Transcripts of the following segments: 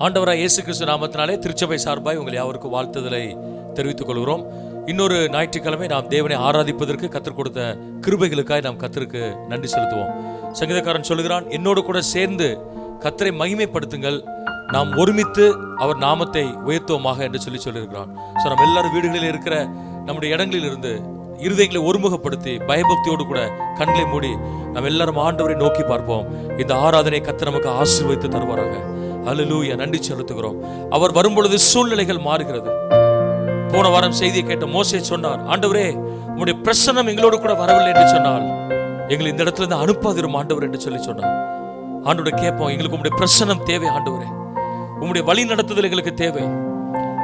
ஆண்டவராய் இயேசு கிறிஸ்து நாமத்தினாலே திருச்சபை சார்பாய் உங்கள் யாவருக்கும் வாழ்த்துதலை தெரிவித்துக் கொள்கிறோம். இன்னொரு ஞாயிற்றுக்கிழமை நாம் தேவனை ஆராதிப்பதற்கு கர்த்தர் கொடுத்த கிருபைகளுக்காய் நாம் கர்த்தருக்கு நன்றி செலுத்துவோம். சங்கீதக்காரன் சொல்லுகிறான், என்னோடு கூட சேர்ந்து கர்த்தரை மகிமைப்படுத்துங்கள், நாம் ஒருமித்து அவர் நாமத்தை உயர்த்துவோமாக என்று சொல்லியிருக்கிறான். ஸோ நம்ம எல்லாரும் வீடுகளில் இருக்கிற நம்முடைய இடங்களில் இருந்து இருதயங்களை ஒருமுகப்படுத்தி பயபக்தியோடு கூட கண்களை மூடி நாம் எல்லாரும் ஆண்டவரை நோக்கி பார்ப்போம். இந்த ஆராதனை கர்த்தர் நமக்கு ஆசீர்வதித்து தருவாராக. அல்லேலூயா, நன்றி செலுத்துகிறோம். அவர் வரும்பொழுது சூழ்நிலைகள் மாறுகிறது. போன வாரம் செய்தியை கேட்ட மோசே சொன்னார், ஆண்டவரே உம்முடைய பிரசன்னம் எங்களோடு கூட வரவில்லை என்று சொன்னால் எங்களை இந்த இடத்துல இருந்து அனுப்பாதிரும் ஆண்டவர் என்று சொன்னார். ஆண்டவரை கேட்போம், எங்களுக்கு உம்முடைய பிரசன்னம் தேவை ஆண்டவரே, உம்முடைய வழி நடத்துதல் எங்களுக்கு தேவை.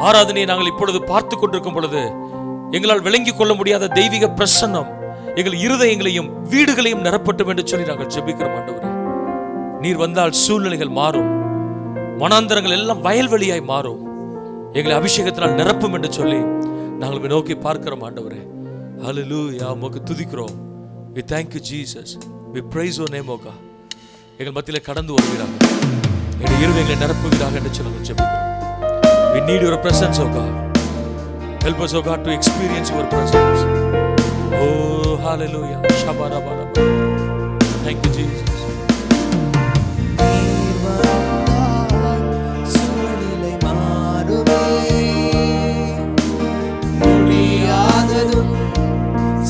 ஆராதனையை நாங்கள் இப்பொழுது பார்த்து கொண்டிருக்கும் பொழுது எங்களால் விளங்கிக் கொள்ள முடியாத தெய்வீக பிரசன்னம் எங்கள் இருதயங்களையும் வீடுகளையும் நிரப்பட்டும் என்று சொல்லி நாங்கள் ஜெபிக்கிறோம். ஆண்டவரே நீர் வந்தால் சூழ்நிலைகள் மாறும், வனாந்தரங்கள் எல்லாம் வயல்வெளியாய் மாறும், எங்களை அபிஷேகத்தினால் நிரப்பும் என்று சொல்லி நாங்கள் நோக்கி பார்க்கிறோம். ஆண்டவரே ஹல்லேலூயா, உமக்கு துதிக்கிறோம். We thank you Jesus, we praise your name. Okha எங்கள் மத்தியிலே கடந்து வருவீராக, எங்கள் இருதயங்களை நிரப்புவீராக என்று சொல்லி நாங்கள் ஜெபிக்கிறோம். We need your presence, oh God. Help us, oh God, to experience your presence. Oh hallelujah, shabarabara. Thank you Jesus.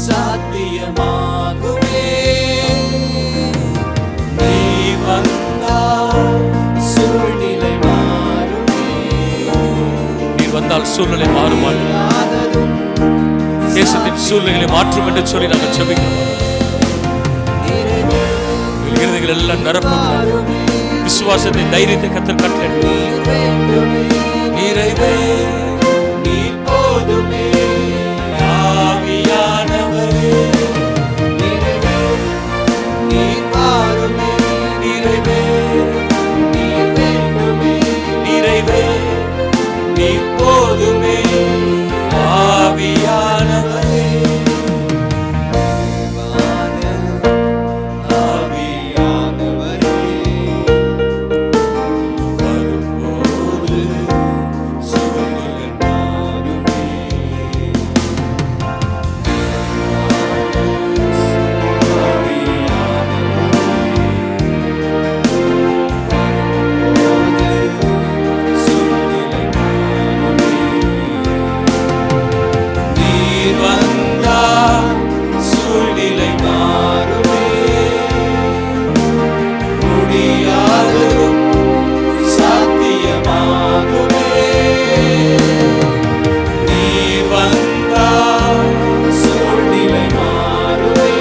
சாத்தியமாகுமே நீ வந்தால் சூழ்நிலை மாறுமே. நீர் வந்தால் சூழ்நிலை மாறுமா? தேசத்தின் சூழ்நிலைகளை மாற்றும் என்று சொல்லி நாங்கள் ஜெபிக்கிறோம். இருதயங்கள் எல்லாம் நிரப்பும் விசுவாசத்தை, தைரியத்தை கர்த்தர் கட்டளை. நிறைவே நீ போதுமே ஆவியானவரே, நிறைவே நீ மாறுமே, நிறைவே நீர் வேண்டுமே, நிறைவே நீ போதுமே ஆவியானவரே, ஆவியானவரே வரும்போது சூழ்நிலை மாறுமே. நீர் வந்தால் சூழ்நிலை மாறுமே, முடியாததும் சாத்தியமாகுமே. நீர் வந்தால் சூழ்நிலை மாறுமே,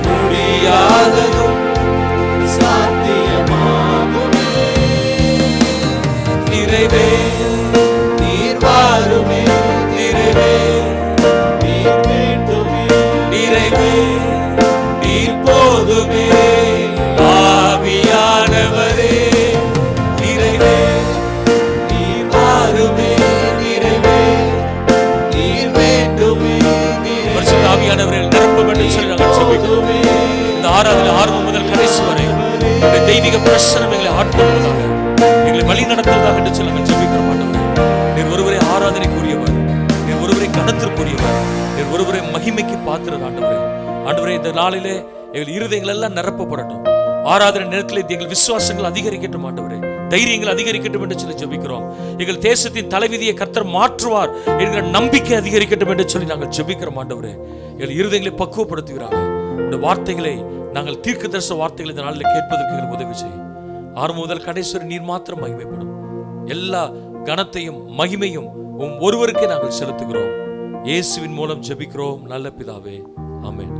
முடியாததும் சாத்தியமாகுமே. நிறைவே நீர் வாருமே, நிறைவே நீர் வேண்டுமே, நிறைவே நீர் போதுமே ஆவியானவரே, நிறைவே நீர் வாருமே, நிறைவே நீர் வேண்டுமே, பரிசுத்த ஆவியானவரே நிரப்பும் என்று சொல்லி நாங்கள் ஜெபிக்கிறோம். இந்த ஆராதனை ஆரம்பம் முதல் கடைசி வரை உம்முடைய தெய்வீக பிரசன்னம் எங்களை ஆட்கொள்வதாக, எங்களை வழி நடத்துவதாக என்று சொல்லி நாங்கள் ஜெபிக்கிறோம். ஆண்டவரே நீர் ஒருவரே ஆராதனைக்குரியவர், நீர் ஒருவரே கனத்திற்குரியவர், நீர் ஒருவரே மகிமைக்கு பாத்திரர். ஆண்டவரே இந்த நாளிலே எங்கள் இருதயங்கள் எல்லாம் நிரப்பப்படட்டும். ஆராதனை நேரத்தில் எங்கள் விசுவாசங்கள் அதிகரிக்கட்டும். ஆண்டவரே தைரியங்கள் அதிகரிக்கட்டும் என்று சொல்லி ஜெபிக்கிறோம். எங்கள் தேசத்தின் தலைவிதியை கர்த்தர் மாற்றுவார் என்கிற நம்பிக்கை அதிகரிக்கட்டும் என்று சொல்லி நாங்கள் ஜெபிக்கிறோம். ஆண்டவரே எங்கள் இருதயங்களை பக்குவப்படுத்துகிறாங்க. இந்த வார்த்தைகளை நாங்கள் தீர்க்கதரிசன வார்த்தைகளை இந்த நாளில் கேட்பதற்கு எங்களுக்கு உதவி செய்யும். ஆரம்பம் முதல் கடைசி வரை நீர் மாத்திரம் மகிமைப்படும். எல்லா கனத்தையும் மகிமையும் ஒருவருக்கே நாங்கள் செலுத்துகிறோம். இயேசுவின் மூலம் ஜெபிக்கிறோம் நல்ல பிதாவே, ஆமென்.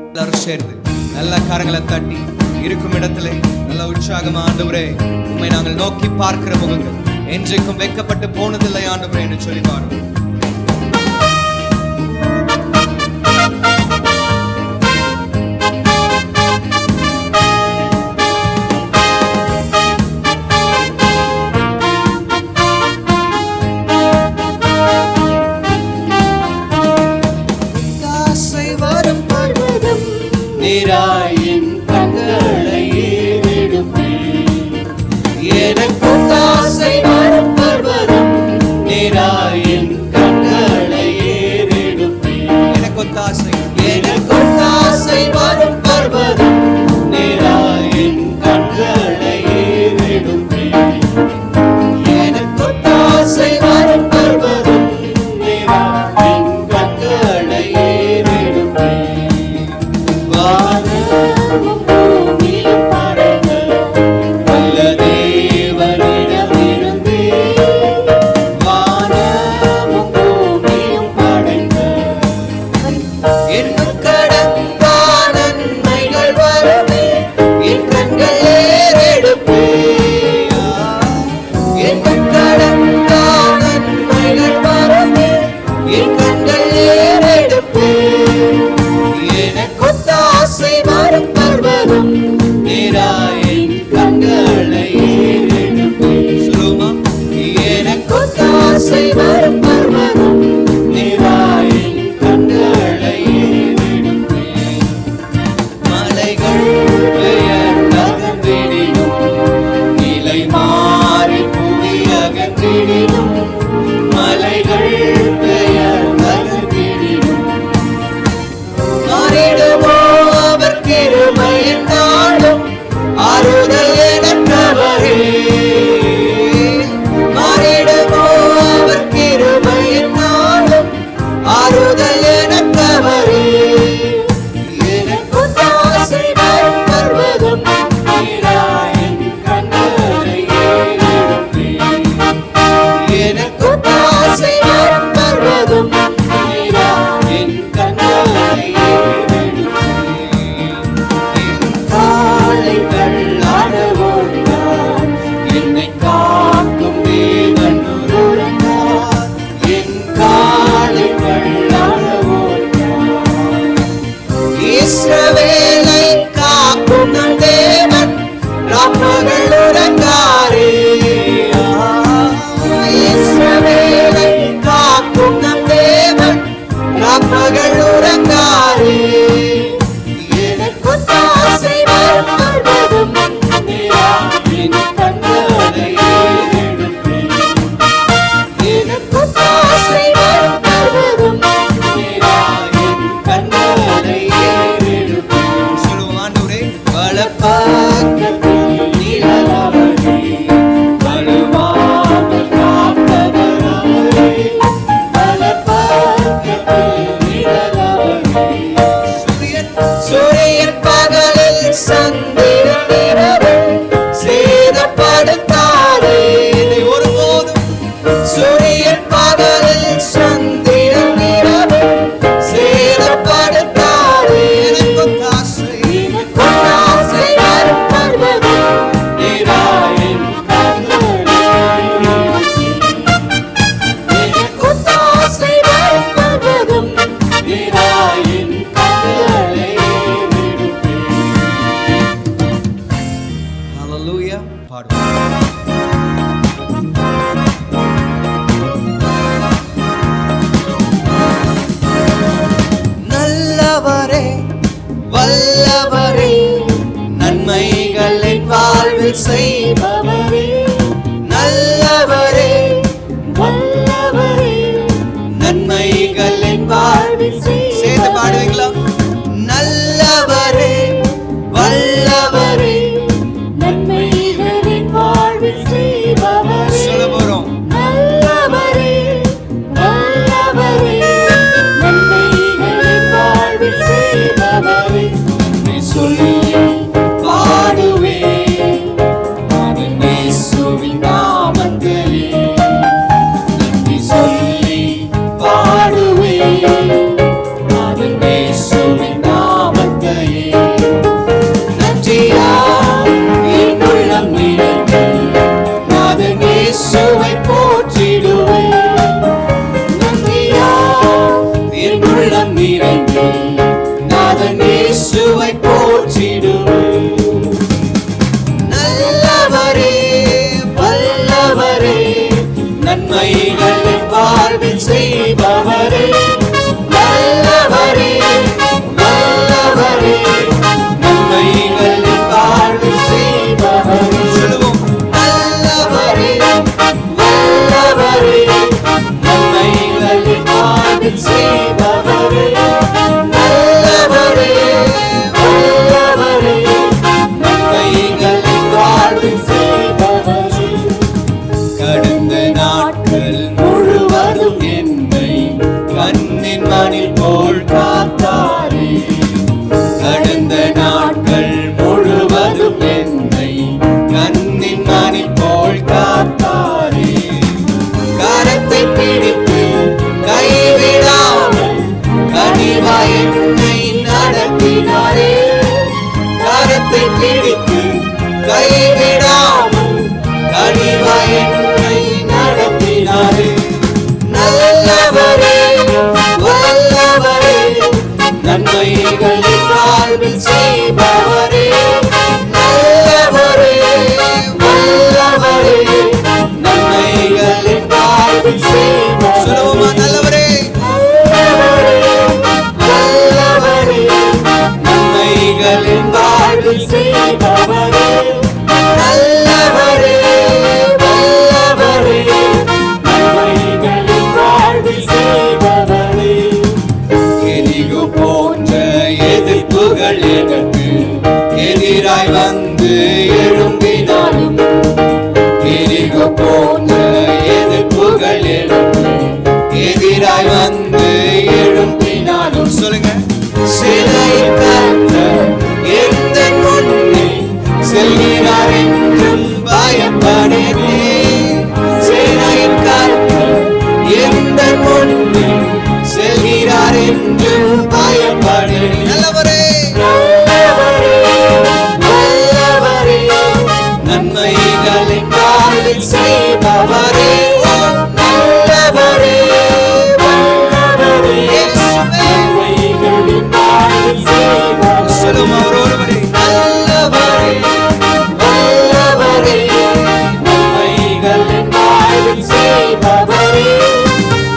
எல்லாரும் சேர்ந்து நல்ல கரங்களை தட்டி இருக்கும் இடத்திலே நல்ல உற்சாகமா, ஆண்டவரே உம்மை நாங்கள் நோக்கி பார்க்கிற முகங்கள் என்றைக்கும் வெட்கப்பட்டு போனதில்லை ஆண்டவரே என்று சொல்லி பாருங்கள். நீராயின் கண்களை ஏறெடுப்பேன், வலப்பக்கத்தில் நிழலவரே, வலுவாமல் காப்பவர் அவரே. வலப்பக்கத்தில் நிழலவரே. சூரியன் பகலில் சந்திரன் இரவில் சேதப்படுத்தாதே. ஒருபோதும் சூரியன் பகலில் சந்திரன் இரவில் சேதப்படுத்தாதே. எனக்கும் ஆசை வரும் பர்வதம் நீராயின் கண்களே. எனக்கும் ஆசை வரும் பர்வதம் நீராயின் கண்களே. ஹalleluya பாடுவோம். நல்லவரே வல்லவரே, நன்மைகள் என் வாழ்வில் செய்பவரே. நல்லவரே வல்லவரே, நன்மைகள் என் வாழ்வில் சேர்ந்து பாடுவீங்களா? நல்லவரே வல்லவரே, நன்மைகளின் வாழ்வில் செய்பவரே. சொல்ல போறோம். நல்லவரே வல்லவரே, நன்மைகளின் வாழ்வில் செய்பவரே. நீ சொல்லி பாடுவேன் நாதன் இயேசுவின் நாமத்தையே. நன்றி சொல்லி பாடுவேன் நாதன் இயேசுவின் நாமத்தையே. நன்றியால் என் உள்ளம் நிறைந்து நாதன் இயேசுவை போற்றிடுவேன். நன்றியால் என் உள்ளம் நிறைந்து நாதன் இயேசுவை போற்றிடுவேன். நல்லவரே வல்லவரே, நன்மைகள் என் வாழ்வில் செய்பவரே. நல்லவரே வல்லவரே, நன்மைகள் என் வாழ்வில் செய்பவரே. சொல்லுவோம். நல்லவரே வல்லவரே, நன்மைகள் என் வாழ்வில் செய்பவரே. நல்லவரே வல்லவரே, நன்மைகள் என் வாழ்வில் செய்பவரே. கடந்த நாட்கள் முழுவதும் என்னை கண்ணின் மணில் போல் காத்தாரே. கடந்த நாட்கள் முழுவதும் என்னை கண்ணின் மணில் போல் காத்தாரே. கரத்தை பிடித்து கைவிடாமல் கனிவாய் என்னை நடத்தினாரே. கரத்தை பிடித்து கைவிடாமல் கனிவாய் என்னை நடத்தினாரே. நல்லவரே வல்லவரே, நன்மைகளின் வாழ்வில் செய்பவரே. நல்லவரே வல்லவரே, நன்மைகளின் வாழ்வில் செய்பவரே. சொல்லுவோமா? நல்லவரே வல்லவரே, நன்மைகளின் வாழ்வில் செய்பவரே. நல்லவரே வல்லவரே, நன்மைகளின் வாழ்வில் செய்பவரே. எரிகோ போன்ற எதிர்ப்புகள் எனக்கு எதிராய் வந்து எழும்பினாலும், எரிகோ போன்ற எதிர்ப்புகள் எனக்கு எதிராய் வந்து எழும்பினாலும், சொல்லுங்க. சிலை கர்த்தர் எந்த முன்னே செல்கிறார் என்றும் பயப்படேனே. சிலை கர்த்தர் எந்த முன்னே செல்கிறார் என்றும் பயப்படேனே. நல்லவரே நல்லவரே வல்லவரே, நன்மைகளின் வாழ்வில் செய்பவரே. நல்லவரே வல்லவரே, நன்மைகளின் வாழ்வில் செய்பவரே. சொல்லுவோம். அவர் ஒருவரே. நல்லவரே வல்லவரே, நன்மைகளின் வாழ்வில் செய்பவரே.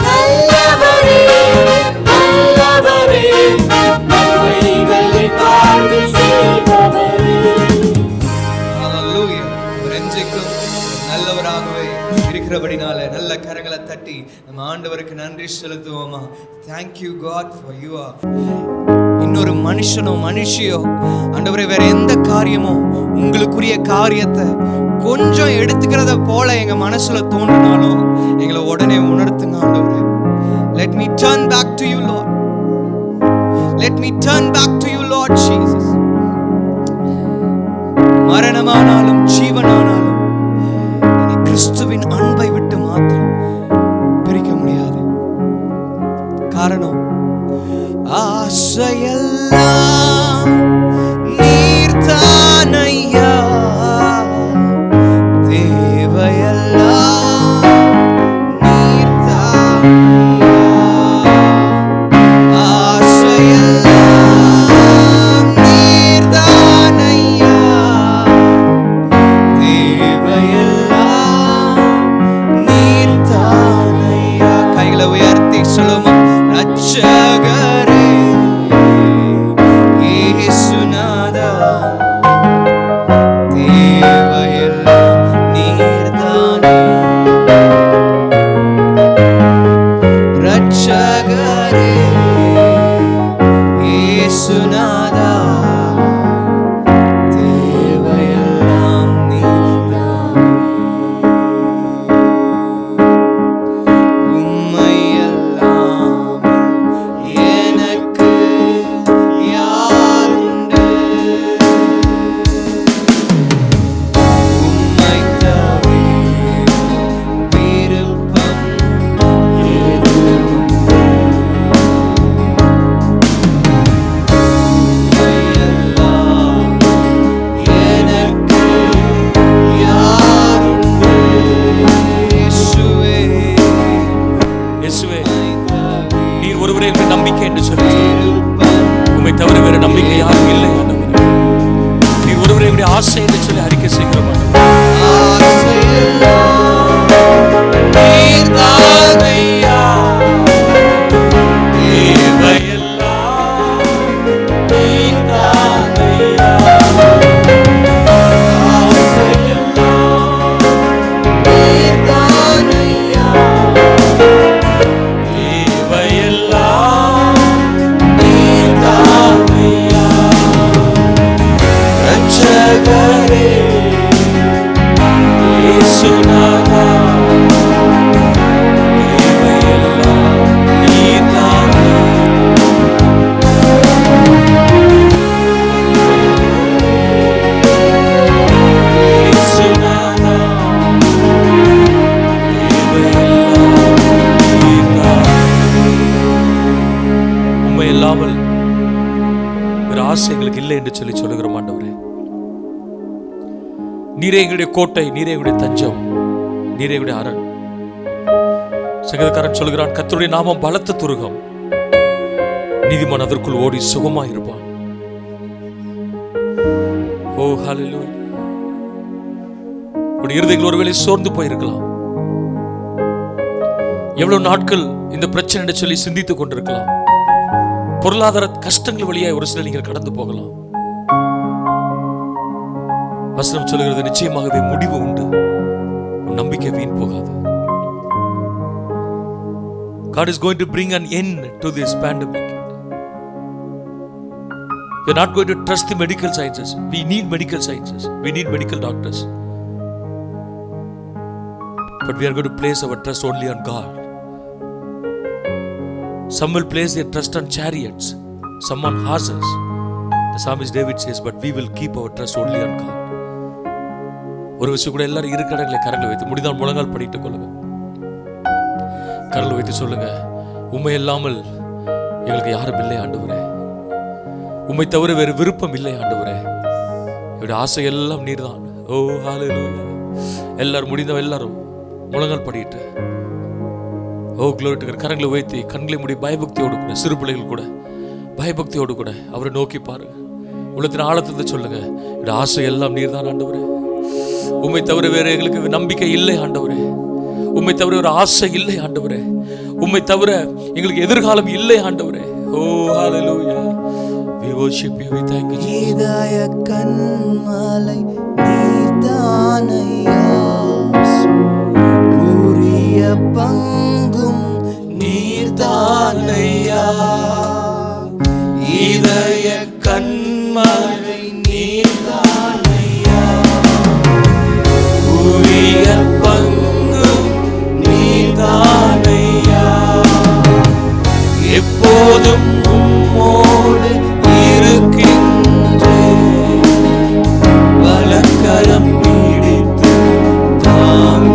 நல்லவரே வல்லவரே, நன்மைகளின் வாழ்வில் செய்பவரே. ஹalleluya. அவர் என்றைக்கும் நல்லவராகவே இருக்கிறபடினால நல்ல கரங்களை தட்டி நம்ம ஆண்டவருக்கு நன்றி செலுத்துவோமா? Thank you God for you are இன்னொரு மனுஷனோ மனுஷியோ ஆண்டவரே வேற எந்த காரியமோ உங்களுக்குரிய காரியத்தை கொஞ்சம் எடுத்துக்கிறத போல எங்க மனசுல தோன்றினாலும் எங்களை உடனே உணர்த்துங்க ஆண்டவரே. Let me turn back to you, Lord. Let me turn back to you, Lord Jesus. மரணமானாலும் ஜீவனானாலும் என்னை கிறிஸ்துவின் அன்பை விட்டு மாத்திரம் பிரிக்க முடியாது. காரணம் ஆசையெல்லாம் நீர்தானையா, தேவையெல்லாம் நீர்தானையா, ஆசையெல்லாம் நீர்தானையா, தேவையெல்லாம் நீர்தானையா. கைகளை உயர்த்தி சொல்லுமா, ரட்சகரே இயேசுநாதா, தேவையெல்லாம் நீர்தானே. ரட்சகரே இயேசுநாதா, தேவையெல்லாம் நீர்தானே. உம்மையல்லாமல் எனக்கு யாருண்டு? உம்மை தவிர விருப்பம் ஏதுமில்லை. உம்மையல்லாமல் எனக்கு யாருண்டு? இயேசுவே, இயேசுவே, உம்மை தவிர நீர் ஒருவரே எங்கள் நம்பிக்கை என்று சொல்லி விருப்பம் உம்மை தவிர வேற நம்பிக்கை யாரும் இல்லை ஆண்டவரே. நீர் ஒருவரே எங்களுடைய ஆசை என்று சொல்லி அறிக்கை செய்கிறோம் ஆண்டவரே. ஆசையெல்லாம் நீர்தானையா, தேவையெல்லாம் நீர்தானையா, ஆசையெல்லாம் நீர்தானையா, தேவையெல்லாம் நீர்தானையா. ரட்சகரே இயேசுநாதா, தேவையெல்லாம் நீர்தானே. இயேசுநாதா, தேவையெல்லாம் நீர்தானே. உம்மை இல்லாமல் வேற ஆசை எங்களுக்கு இல்லை என்று சொல்லி சொல்லுகிறோம் ஆண்டவரே. நீரே எங்களுடைய கோட்டை, நீரே எங்களுடைய தஞ்சம், நீரே எங்களுடைய அரண். சங்கீதக்காரன் சொல்கிறான், கர்த்தருடைய நாமம் பலத்த துருகம், நீதிமான் அதற்குள் ஓடி சுகமாய் இருப்பான். ஓ ஹல்லேலூயா. உடைய இருதயங்கள் ஒருவேளை சோர்ந்து போயிருக்கலாம். எவ்வளவு நாட்கள் இந்த பிரச்சனை என்று சொல்லி சிந்தித்துக் கொண்டிருக்கலாம். பொருளாதார கஷ்டங்கள் வழியாய் ஒரு சில நீங்கள் கடந்து போகலாம். வசனம் சொல்கிறது, நிச்சயமாகவே முடிவு உண்டு, உன் நம்பிக்கை வீண் போகாது. God is going to bring an end to this pandemic. We are not going to trust the medical sciences. We need medical sciences. We need medical doctors. But we are going to place our trust only on God. Some will place their trust on chariots, some on horses. The psalmist David says, but we will keep our trust only on God. ஒரு விஷயம் கூட எல்லாரும் இரு கடங்களை கரங்களை வைத்து முடிந்தால் முழங்கால் படிட்டுக் கொள்ளுங்க. கரங்களை வைத்து சொல்லுங்க, உம்மை இல்லாமல் எங்களுக்கு யாரும் இல்லை ஆண்டவரே. உம்மை தவிர வேறு விருப்பம் இல்லை ஆண்டவரே. என்னுடைய ஆசை எல்லாம் நீர்தான். ஓ ஹல்லேலூயா. எல்லாரும் முடிந்தவ எல்லாரும் முழங்கால் படிட்டு ஓ க்ளோரி டு காட். கரங்களை வைத்து கண்களை மூடி பயபக்தியோடு கூட, சிறு பிள்ளைகள் கூட பயபக்தியோடு கூட அவரை நோக்கி பாரு. உள்ளத்தின் ஆழத்திலிருந்து சொல்லுங்க, என்னுடைய ஆசை எல்லாம் நீர்தான் ஆண்டவரே. உம்மை தவிர வேற எங்களுக்கு நம்பிக்கை இல்லை ஆண்டவரே. உம்மை தவிர ஒரு ஆசை இல்லை ஆண்டவரே. உம்மை தவிர எங்களுக்கு எதிர்காலம் இல்லை ஆண்டவரே. ஓ ஹல்லேலூயா. We worship you, we thank you. இதய கண்மலை நீர்தானையா, உரிய பங்கும் நீர்தானையா, இதய கண்மலை நீதானையா, உரிய பங்கு நீதானையா, எப்போதும் உம்மோடு இருக்கின்றேன், வலக்கரம் பிடித்து தாங்குகிறேன்.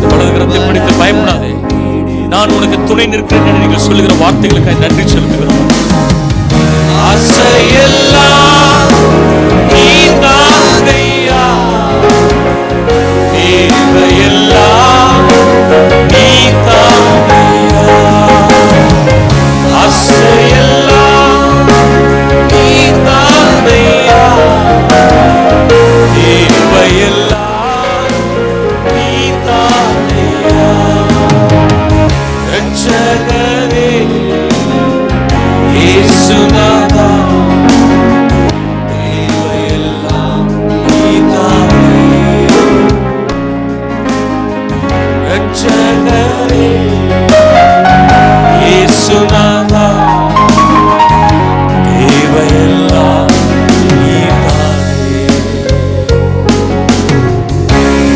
வலது கரத்தை பிடித்து பயப்படாதே, நான் உனக்கு துணை நிற்கிறேன் என்று நீங்கள் சொல்லுகிற வார்த்தைகளுக்காக நன்றி செலுத்துகிறோம். ஆசையெல்லாம் நீதானையா, தேவையெல்லாம் நீதானையா, ஆசையெல்லாம் நீதானையா, தேவையெல்லாம் நீதானையா, ரட்சகரே இயேசுநாதா, தேவையெல்லாம் நீதானையா, ரட்சகரே இயேசுநாதா, தேவையெல்லாம் நீதானே,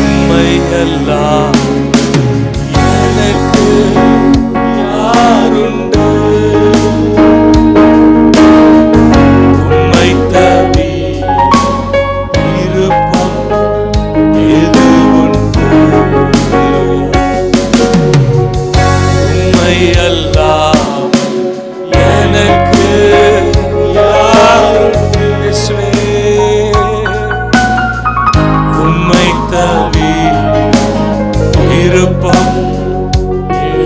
உம்மையெல்லாம் எனக்கு யாருண்டு, உம்மை தவிர இருப்பம் எது உண்டு, உம்மையெல்லாம் எனக்கு யாருண்டு, இயேசுவே, உம்மை தவிர இருப்பம்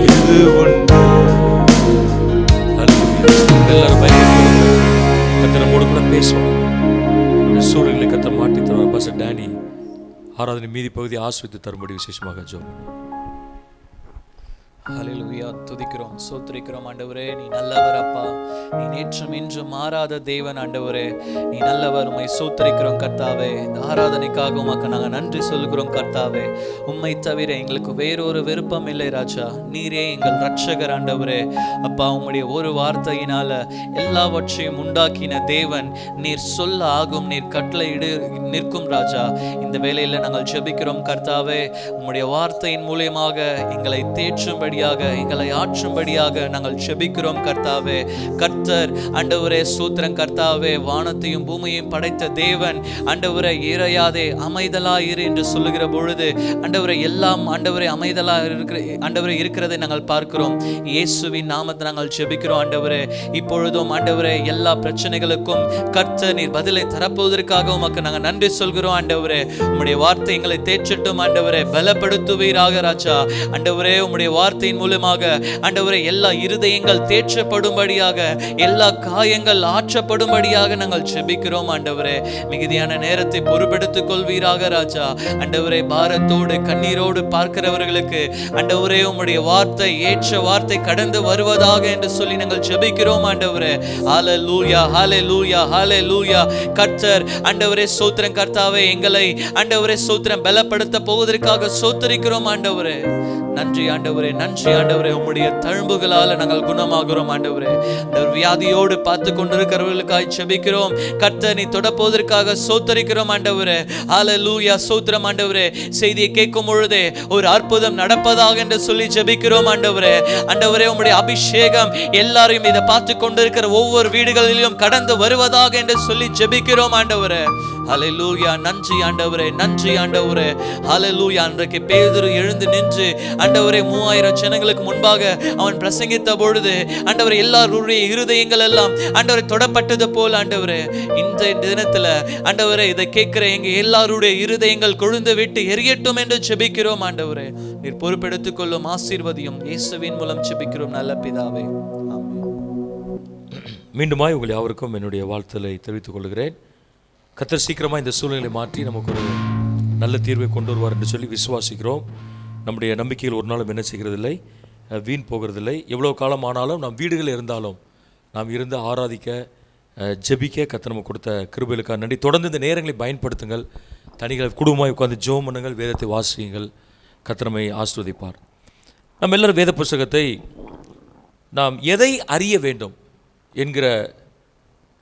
எது உண்டு. எல்லாரும் கத்தரை மூட கூட பேசுவோம். சூழல்களை கத்தரை மாட்டி தருவார். பாஸ்டர் டேனி ஆராதனை மீதி பகுதி ஆஸ்வதித்து தரும்படி விசேஷமாக ஜெபம். ஹல்லேலூயா, துதிக்கிறோம், ஸ்தோத்திரிக்கிறோம். ஆண்டவரே, நீ நல்லவர் அப்பா, நீ நேற்றும் இன்றும் மாறாத தேவன். ஆண்டவரே, நீ நல்லவர். உம்மை ஸ்தோத்திரிக்கிறோம் கர்த்தாவே. இந்த ஆராதனைக்காக உமக்கு நாங்கள் நன்றி சொல்கிறோம் கர்த்தாவே. உம்மை தவிர எங்களுக்கு வேறொரு விருப்பம் இல்லை ராஜா. நீரே எங்கள் ரட்சகர் ஆண்டவரே. அப்பா, உம்முடைய ஒரு வார்த்தையினால எல்லாவற்றையும் உண்டாக்கின தேவன். நீர் சொல்ல ஆகும், நீர் கட்டளையிடு நிற்கும் ராஜா. இந்த வேளையில் நாங்கள் ஜெபிக்கிறோம் கர்த்தாவே. உம்முடைய வார்த்தையின் மூலியமாக எங்களை தேற்றும்படி, எங்களை ஆற்றும்படியாக நாங்கள் ஜெபிக்கிறோம் கர்த்தாவே. கர்த்தர் ஆண்டவரே ஸ்தோத்திரம் கர்த்தாவே. வானத்தையும் பூமியையும் படைத்த தேவன் ஆண்டவரே, இறையாதே அமைதலா இரு என்று சொல்லுகிற பொழுது ஆண்டவரே எல்லாம் ஆண்டவரே அமைதலா ஆண்டவரே இருக்கிறதை நாங்கள் பார்க்கிறோம். இயேசுவின் நாமத்தை நாங்கள் ஜெபிக்கிறோம் ஆண்டவரே. இப்பொழுதும் ஆண்டவரே எல்லா பிரச்சனைகளுக்கும் கர்த்தர் நீர் பதிலை தரப்போவதற்காக உமக்கு நாங்கள் நன்றி சொல்கிறோம் ஆண்டவரே. உம்முடைய வார்த்தை எங்களை தேற்றட்டும் ஆண்டவரே, பலப்படுத்துவீராக ராஜா. ஆண்டவரே, உம்முடைய வார்த்தையின் மூலமாக ஆண்டவரே எல்லா இருதயங்கள் தேற்றப்படும்படியாக, எல்லா காயங்கள் ஆற்றப்படும்படியாக நாங்கள் ஜெபிக்கிறோம் ஆண்டவரே. மிகுதியான நேரத்தை பொறுப்பெடுத்துக் கொள்வீராக ராஜா. ஆண்டவரே, பாரத்தோடு கண்ணீரோடு பார்க்கிறவர்களுக்கு ஆண்டவரே உம்முடைய வார்த்தை ஏற்ற வார்த்தை கடந்து வருவதாக என்று சொல்லி நாங்கள் ஜெபிக்கிறோம் ஆண்டவரே. ஹல்லேலூயா, ஹல்லேலூயா, ஹல்லேலூயா. கர்த்தர் ஆண்டவரே ஸ்தோத்திரம் கர்த்தாவே, எங்களை ஆண்டவரே ஸ்தோத்திரம் பலப்படுத்த போவதற்காக ஸ்தோத்திரிக்கிறோம் ஆண்டவரே. நன்றி ஆண்டவரே, நன்றி ஆண்டவரே. உம்முடைய தழும்புகளால நாங்கள் குணமாகிறோம் ஆண்டவரே. ஆண்டவர், வியாதியோடு பார்த்து கொண்டிருக்கிறவர்களுக்காக ஜெபிக்கிறோம் கர்த்தர் நீ தொடப்போவதற்காக ஸ்தோத்திரிக்கிறோம் ஆண்டவரே. ஹல்லேலூயா, ஸ்தோத்திரம் ஆண்டவரே. செய்தியை கேட்கும் பொழுதே ஒரு அற்புதம் நடப்பதாக என்று சொல்லி ஜெபிக்கிறோம் ஆண்டவரே. ஆண்டவரே, உம்முடைய அபிஷேகம் எல்லாரையும் இதை பார்த்து கொண்டிருக்கிற ஒவ்வொரு வீடுகளிலும் கடந்து வருவதாக என்று சொல்லி ஜெபிக்கிறோம் ஆண்டவரே. ஹல்லேலூயா, நன்றி ஆண்டவரே, நன்றி ஆண்டவரே. ஹல்லேலூயா. அன்றைக்கு பேதுரு எழுந்து நின்று ஆண்டவரே 3000 ஜனங்களுக்கு முன்பாக அவன் பிரசங்கித்த பொழுது ஆண்டவரே எல்லாருடைய இருதயங்கள் எல்லாம் ஆண்டவரே தொடப்பட்டது போல் ஆண்டவரே இந்த தினத்துல ஆண்டவரே இதை கேட்கிற எங்க எல்லாருடைய இருதயங்கள் கொழுந்து விட்டு எரியட்டும் என்று ஜெபிக்கிறோம் ஆண்டவரே. நீர் பொறுப்பெடுத்துக் கொள்ளும், ஆசீர்வதியும். இயேசுவின் மூலம் ஜெபிக்கிறோம் நல்ல பிதாவே, ஆமென். மீண்டுமாய் உங்களை யாவருக்கும் என்னுடைய வாழ்த்துதலை தெரிவித்துக் கொள்கிறேன். கர்த்தர் சீக்கிரமாக இந்த சூழ்நிலை மாற்றி நமக்கு ஒரு நல்ல தீர்வை கொண்டு வருவார் என்று சொல்லி விசுவாசிக்கிறோம். நம்முடைய நம்பிக்கைகள் ஒரு நாளும் என்ன செய்கிறதில்லை, வீண் போகிறதில்லை. எவ்வளோ காலம் ஆனாலும் நாம் வீடுகளில் இருந்தாலும் நாம் இருந்து ஆராதிக்க, ஜெபிக்க கர்த்தர் நமக்கு கொடுத்த கிருபைகளுக்காக நன்றி. தொடர்ந்து இந்த நேரங்களை பயன்படுத்துங்கள். தனிகளை குடும்பமாக உட்கார்ந்து ஜெபம் பண்ணுங்கள், வேதத்தை வாசியுங்கள், கர்த்தர் நம்மை ஆசீர்வதிப்பார். நம்ம எல்லாரும் வேத புஸ்தகத்தை நாம் எதை அறிய வேண்டும் என்கிற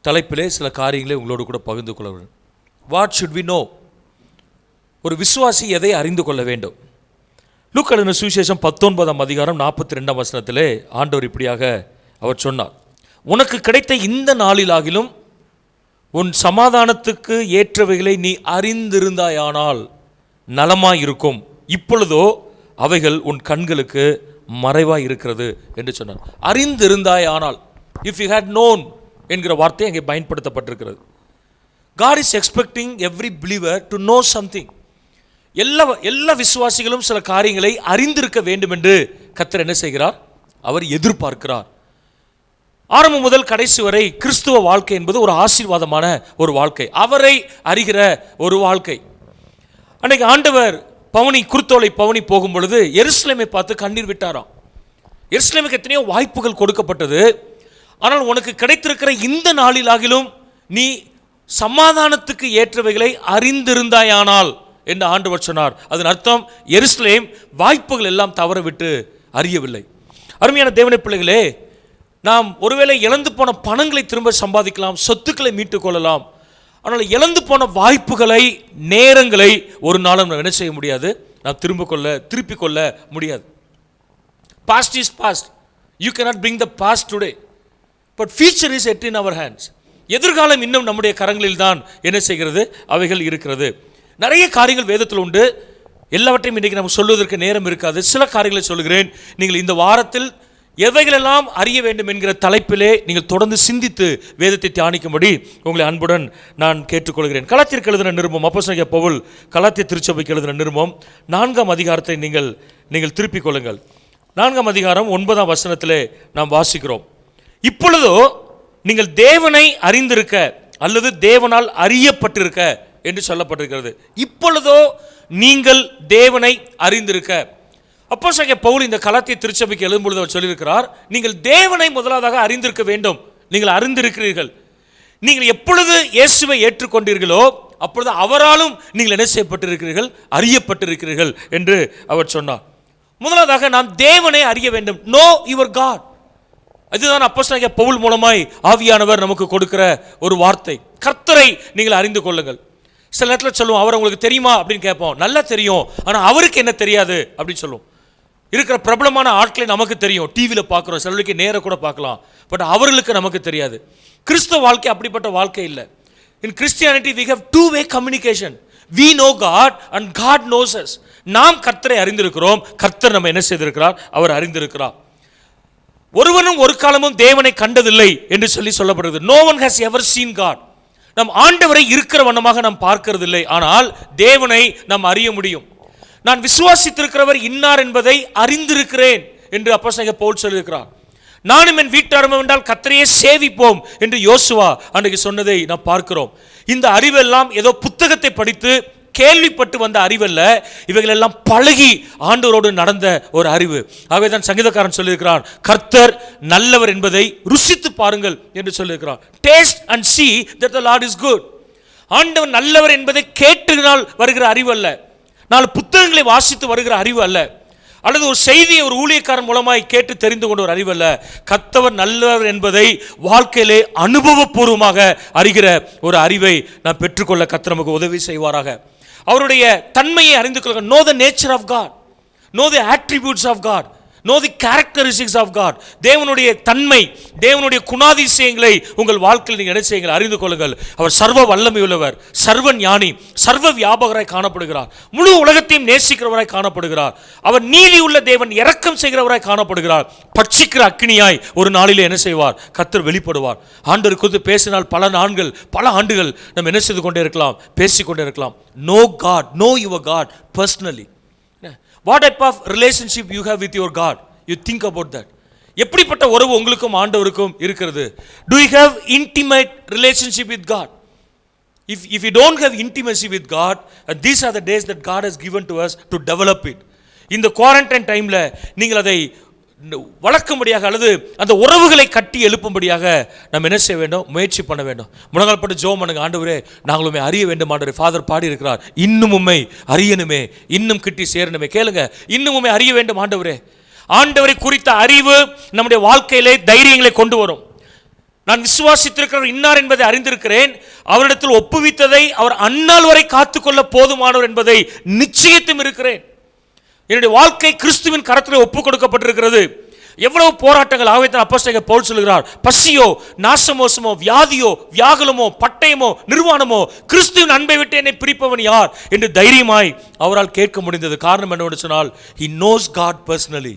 தலைப்பிலே சில காரியங்களை உங்களோடு கூட பகிர்ந்து கொள்ள வேண்டும். What should we know? ஒரு விசுவாசி எதை அறிந்து கொள்ள வேண்டும்? லூக்கா எழுதின சுவிசேஷம் 19ஆம் அதிகாரம் 42ஆம் வசனத்திலே ஆண்டவர் இப்படியாக அவர் சொன்னார், உனக்கு கிடைத்த இந்த நாளிலாகிலும் உன் சமாதானத்துக்கு ஏற்றவைகளை நீ அறிந்திருந்தாயானால் நலமாயிருக்கும், இப்பொழுதோ அவைகள் உன் கண்களுக்கு மறைவாய் இருக்கிறது என்று சொன்னார். அறிந்திருந்தாயானால், இஃப் யூ ஹேட் நோன் என்கிற வார்த்தை அங்கே பயன்படுத்தப்பட்டிருக்கிறது. God is expecting every believer to know something. எல்லா விசுவாசிகளும் சில காரியங்களை அறிந்திருக்க வேண்டும் என்று கர்த்தர் என்ன செய்கிறார்? அவர் எதிர்பார்க்கிறார். ஆரம்பம் முதல் கடைசி வரை கிறிஸ்துவ வாழ்க்கை என்பது ஒரு ஆசீர்வாதமான ஒரு வாழ்க்கை, அவரை அறிகிற ஒரு வாழ்க்கை. அன்னைக்கு ஆண்டவர் குருத்தோலை பவனி போகும் பொழுது எருசலேமை பார்த்து கண்ணீர் விட்டாராம். எருசலேமுக்கு எத்தனையோ வாய்ப்புகள் கொடுக்கப்பட்டது, ஆனால் உனக்கு கிடைத்திருக்கிற இந்த நாளிலாகிலும் நீ சமாதானத்துக்கு ஏற்றவைகளை அறிந்திருந்தாயானால் என்று ஆண்டவர் சொன்னார். அதன் அர்த்தம் எருசலேம் வாய்ப்புகள் எல்லாம் தவற விட்டு அறியவில்லை. அருமையான தேவனுடைய பிள்ளைகளே, நாம் ஒருவேளை இழந்து போன பணங்களை திரும்ப சம்பாதிக்கலாம், சொத்துக்களை மீட்டுக் கொள்ளலாம், ஆனால் இழந்து போன வாய்ப்புகளை, நேரங்களை ஒரு நாளும் நாம் என்ன செய்ய முடியாது, நாம் திருப்பிக் கொள்ள முடியாது. Past is past. You cannot bring the past today. But future is yet in our hands. எதிர்காலம் இன்னும் நம்முடைய கரங்களில் தான் என்ன செய்கிறது, அவைகள் இருக்கிறது. நிறைய காரியங்கள் வேதத்தில் உண்டு, எல்லாவற்றையும் இன்றைக்கு நமக்கு சொல்வதற்கு நேரம் இருக்காது. சில காரியங்களை சொல்கிறேன். நீங்கள் இந்த வாரத்தில் எவைகளெல்லாம் அறிய வேண்டும் என்கிற தலைப்பிலே நீங்கள் தொடர்ந்து சிந்தித்து வேதத்தை தியானிக்கும்படி உங்களை அன்புடன் நான் கேட்டுக்கொள்கிறேன். கலாத்தியருக்கு எழுதின நிருபம், அப்போஸ்தலனாகிய பவுல் கலாத்திய திருச்சபைக்கு எழுதின நிருபம் 4ஆம் அதிகாரத்தை நீங்கள் திருப்பிக் கொள்ளுங்கள். 4ஆம் அதிகாரம் 9ஆம் வசனத்திலே நாம் வாசிக்கிறோம், இப்பொழுதோ நீங்கள் தேவனை அறிந்திருக்க அல்லது தேவனால் அறியப்பட்டிருக்க என்று சொல்லப்பட்டிருக்கிறது. இப்பொழுதோ நீங்கள் தேவனை அறிந்திருக்க. அப்போஸ்தலனாகிய பவுல் இந்த கலாத்திய திருச்சபைக்கு எழுதும்பொழுது அவர் சொல்லியிருக்கிறார், நீங்கள் தேவனை முதலாவதாக அறிந்திருக்க வேண்டும். நீங்கள் அறிந்திருக்கிறீர்கள். நீங்கள் எப்பொழுது இயேசுவை ஏற்றுக்கொண்டீர்களோ அப்பொழுது அவராலும் நீங்கள் என்ன செய்யப்பட்டிருக்கிறீர்கள், அறியப்பட்டிருக்கிறீர்கள் என்று அவர் சொன்னார். முதலாவதாக நாம் தேவனை அறிய வேண்டும். Know your God. அதுதான் அப்போஸ்தலனாகிய பவுல் மூலமாய் ஆவியானவர் நமக்கு கொடுக்கிற ஒரு வார்த்தை. கர்த்தரை நீங்கள் அறிந்து கொள்ளுங்கள். சில நேரத்தில் சொல்லுவோம், அவர் உங்களுக்கு தெரியுமா அப்படின்னு கேட்போம். நல்லா தெரியும், ஆனால் அவருக்கு என்ன தெரியாது அப்படின்னு சொல்லுவோம். இருக்கிற பிரபலமான ஆட்களை நமக்கு தெரியும், டிவியில் பார்க்குறோம், சிலருக்கு நேர கூட பார்க்கலாம், பட் அவர்களுக்கு நமக்கு தெரியாது. கிறிஸ்தவ வாழ்க்கை அப்படிப்பட்ட வாழ்க்கை இல்லை. இன் Christianity we have two-way communication. We know God and God knows us. நாம் கர்த்தரை அறிந்திருக்கிறோம், கர்த்தர் நம்ம என்ன செய்திருக்கிறார், அவர் அறிந்திருக்கிறார். ஒருவனும் ஒரு காலமும் தேவனை கண்டதில்லை என்று சொல்லப்படுகிறது. No one has ever seen God. நம் ஆண்டவரை இருக்கிற வண்ணமாக நாம் பார்க்கிறதில்லை, ஆனால் தேவனை நாம் அறிய முடியும். நான் விசுவாசித்திருக்கிறவர் இன்னார் என்பதை அறிந்திருக்கிறேன் என்று அப்போஸ்தலனாகிய பவுல் சொல்லியிருக்கிறார். நானும் என் வீட்டாரும் என்றால் கர்த்தரையே சேவிப்போம் என்று யோசுவா அன்றைக்கு சொன்னதை நாம் பார்க்கிறோம். இந்த அறிவெல்லாம் ஏதோ புத்தகத்தை படித்து கேள்விப்பட்டு வந்த அறிவல்ல, இவைகள் எல்லாம் பழகி ஆண்டவரோடு நடந்த ஒரு அறிவு. ஆகவே தான் சங்கீதக்காரன் சொல்லியிருக்கிறான், கர்த்தர் நல்லவர் என்பதை ருசித்து பாருங்கள் என்று சொல்லியிருக்கிறான். Taste and see that the Lord is good. ஆண்டவர் நல்லவர் என்பதை கேட்டதினால் வருகிற அறிவு அல்ல, 4 புத்தகங்களை வாசித்து வருகிற அறிவு அல்ல, அல்லது ஒரு செய்தியை ஒரு ஊழியக்காரன் மூலமாய் கேட்டு தெரிந்து கொண்ட ஒரு அறிவு அல்ல. கர்த்தர் நல்லவர் என்பதை வாழ்க்கையிலே அனுபவபூர்வமாக அறிகிற ஒரு அறிவை நாம் பெற்றுக்கொள்ள கர்த்தர் நமக்கு உதவி செய்வாராக. அவருடைய தன்மையை அறிந்து கொள்ளுங்க. know the nature of God, know the attributes of God, know the characteristics of God. தேவனுடைய தன்மை, தேவனுடைய குணாதிசயங்களை உங்கள் வாழ்க்கையில் நீங்கள் என்ன செய்யுங்கள், அறிந்து கொள்ளுங்கள். அவர் சர்வ வல்லமை உள்ளவர், சர்வ ஞானி, சர்வ வியாபகராய் காணப்படுகிறார், முழு உலகத்தையும் நேசிக்கிறவராய் காணப்படுகிறார். அவர் நீதி உள்ள தேவன், இரக்கம் செய்கிறவராய் காணப்படுகிறார். பட்சிக்கிற அக்கினியாய் ஒரு நாளிலே என்ன செய்வார், கர்த்தர் வெளிப்படுவார். ஆண்டவர் குறித்து பேசினால் பல நாட்கள், பல ஆண்டுகள் நம்ம என்ன செய்து கொண்டே இருக்கலாம், பேசிக்கொண்டே இருக்கலாம். know God, know your God personally. What type of relationship you have with your God? You think about that. எப்படிப்பட்ட உறவு உங்களுக்கும் ஆண்டவருக்கும் இருக்கிறது? Do you have intimate relationship with God? If you don't have intimacy with God, these are the days that God has given to us to develop it. இந்த quarantine டைம்ல நீங்கள் அதை வளர்க்கும்படியாக அல்லது அந்த உறவுகளை கட்டி எழுப்பும்படியாக நம்ம என்ன செய்ய வேண்டும்? முயற்சி பண்ண வேண்டும். முழங்கால்பட்டு ஜெபம் பண்ணுங்க. ஆண்டவரே, நாங்கள் உண்மை அறிய வேண்டும் ஆண்டவரே. ஃபாதர் பாடி இருக்கிறார், இன்னும் உண்மை அறியணுமே, இன்னும் கிட்டி சேரணுமே. கேளுங்க, இன்னும் உண்மை அறிய வேண்டும் ஆண்டவரே. ஆண்டவரை குறித்த அறிவு நம்முடைய வாழ்க்கையிலே தைரியங்களை கொண்டு வரும். நான் விசுவாசித்திருக்கிறவர் இன்னார் என்பதை அறிந்திருக்கிறேன், அவரிடத்தில் ஒப்புவித்ததை அவர் அந்நாள் வரை காத்துக்கொள்ள போதுமானவர் என்பதை நிச்சயத்தும் இருக்கிறேன். என்னுடைய வாழ்க்கை கிறிஸ்துவின் கரத்தில் ஒப்புக் கொடுக்கப்பட்டிருக்கிறது. எவ்வளவு போராட்டங்கள்! ஆகவே தான் அப்போஸ்தலனாகிய பவுல் சொல்கிறார், பசியோ, நாசமோசமோ, வியாதியோ, வியாகுலமோ, பட்டயமோ, நிர்வாணமோ, கிறிஸ்துவின் அன்பை விட்டு என்னை பிரிப்பவன் யார் என்று தைரியமாய் அவரால் கேட்க முடிந்தது. காரணம் என்னவென்று சொன்னால், he knows God personally.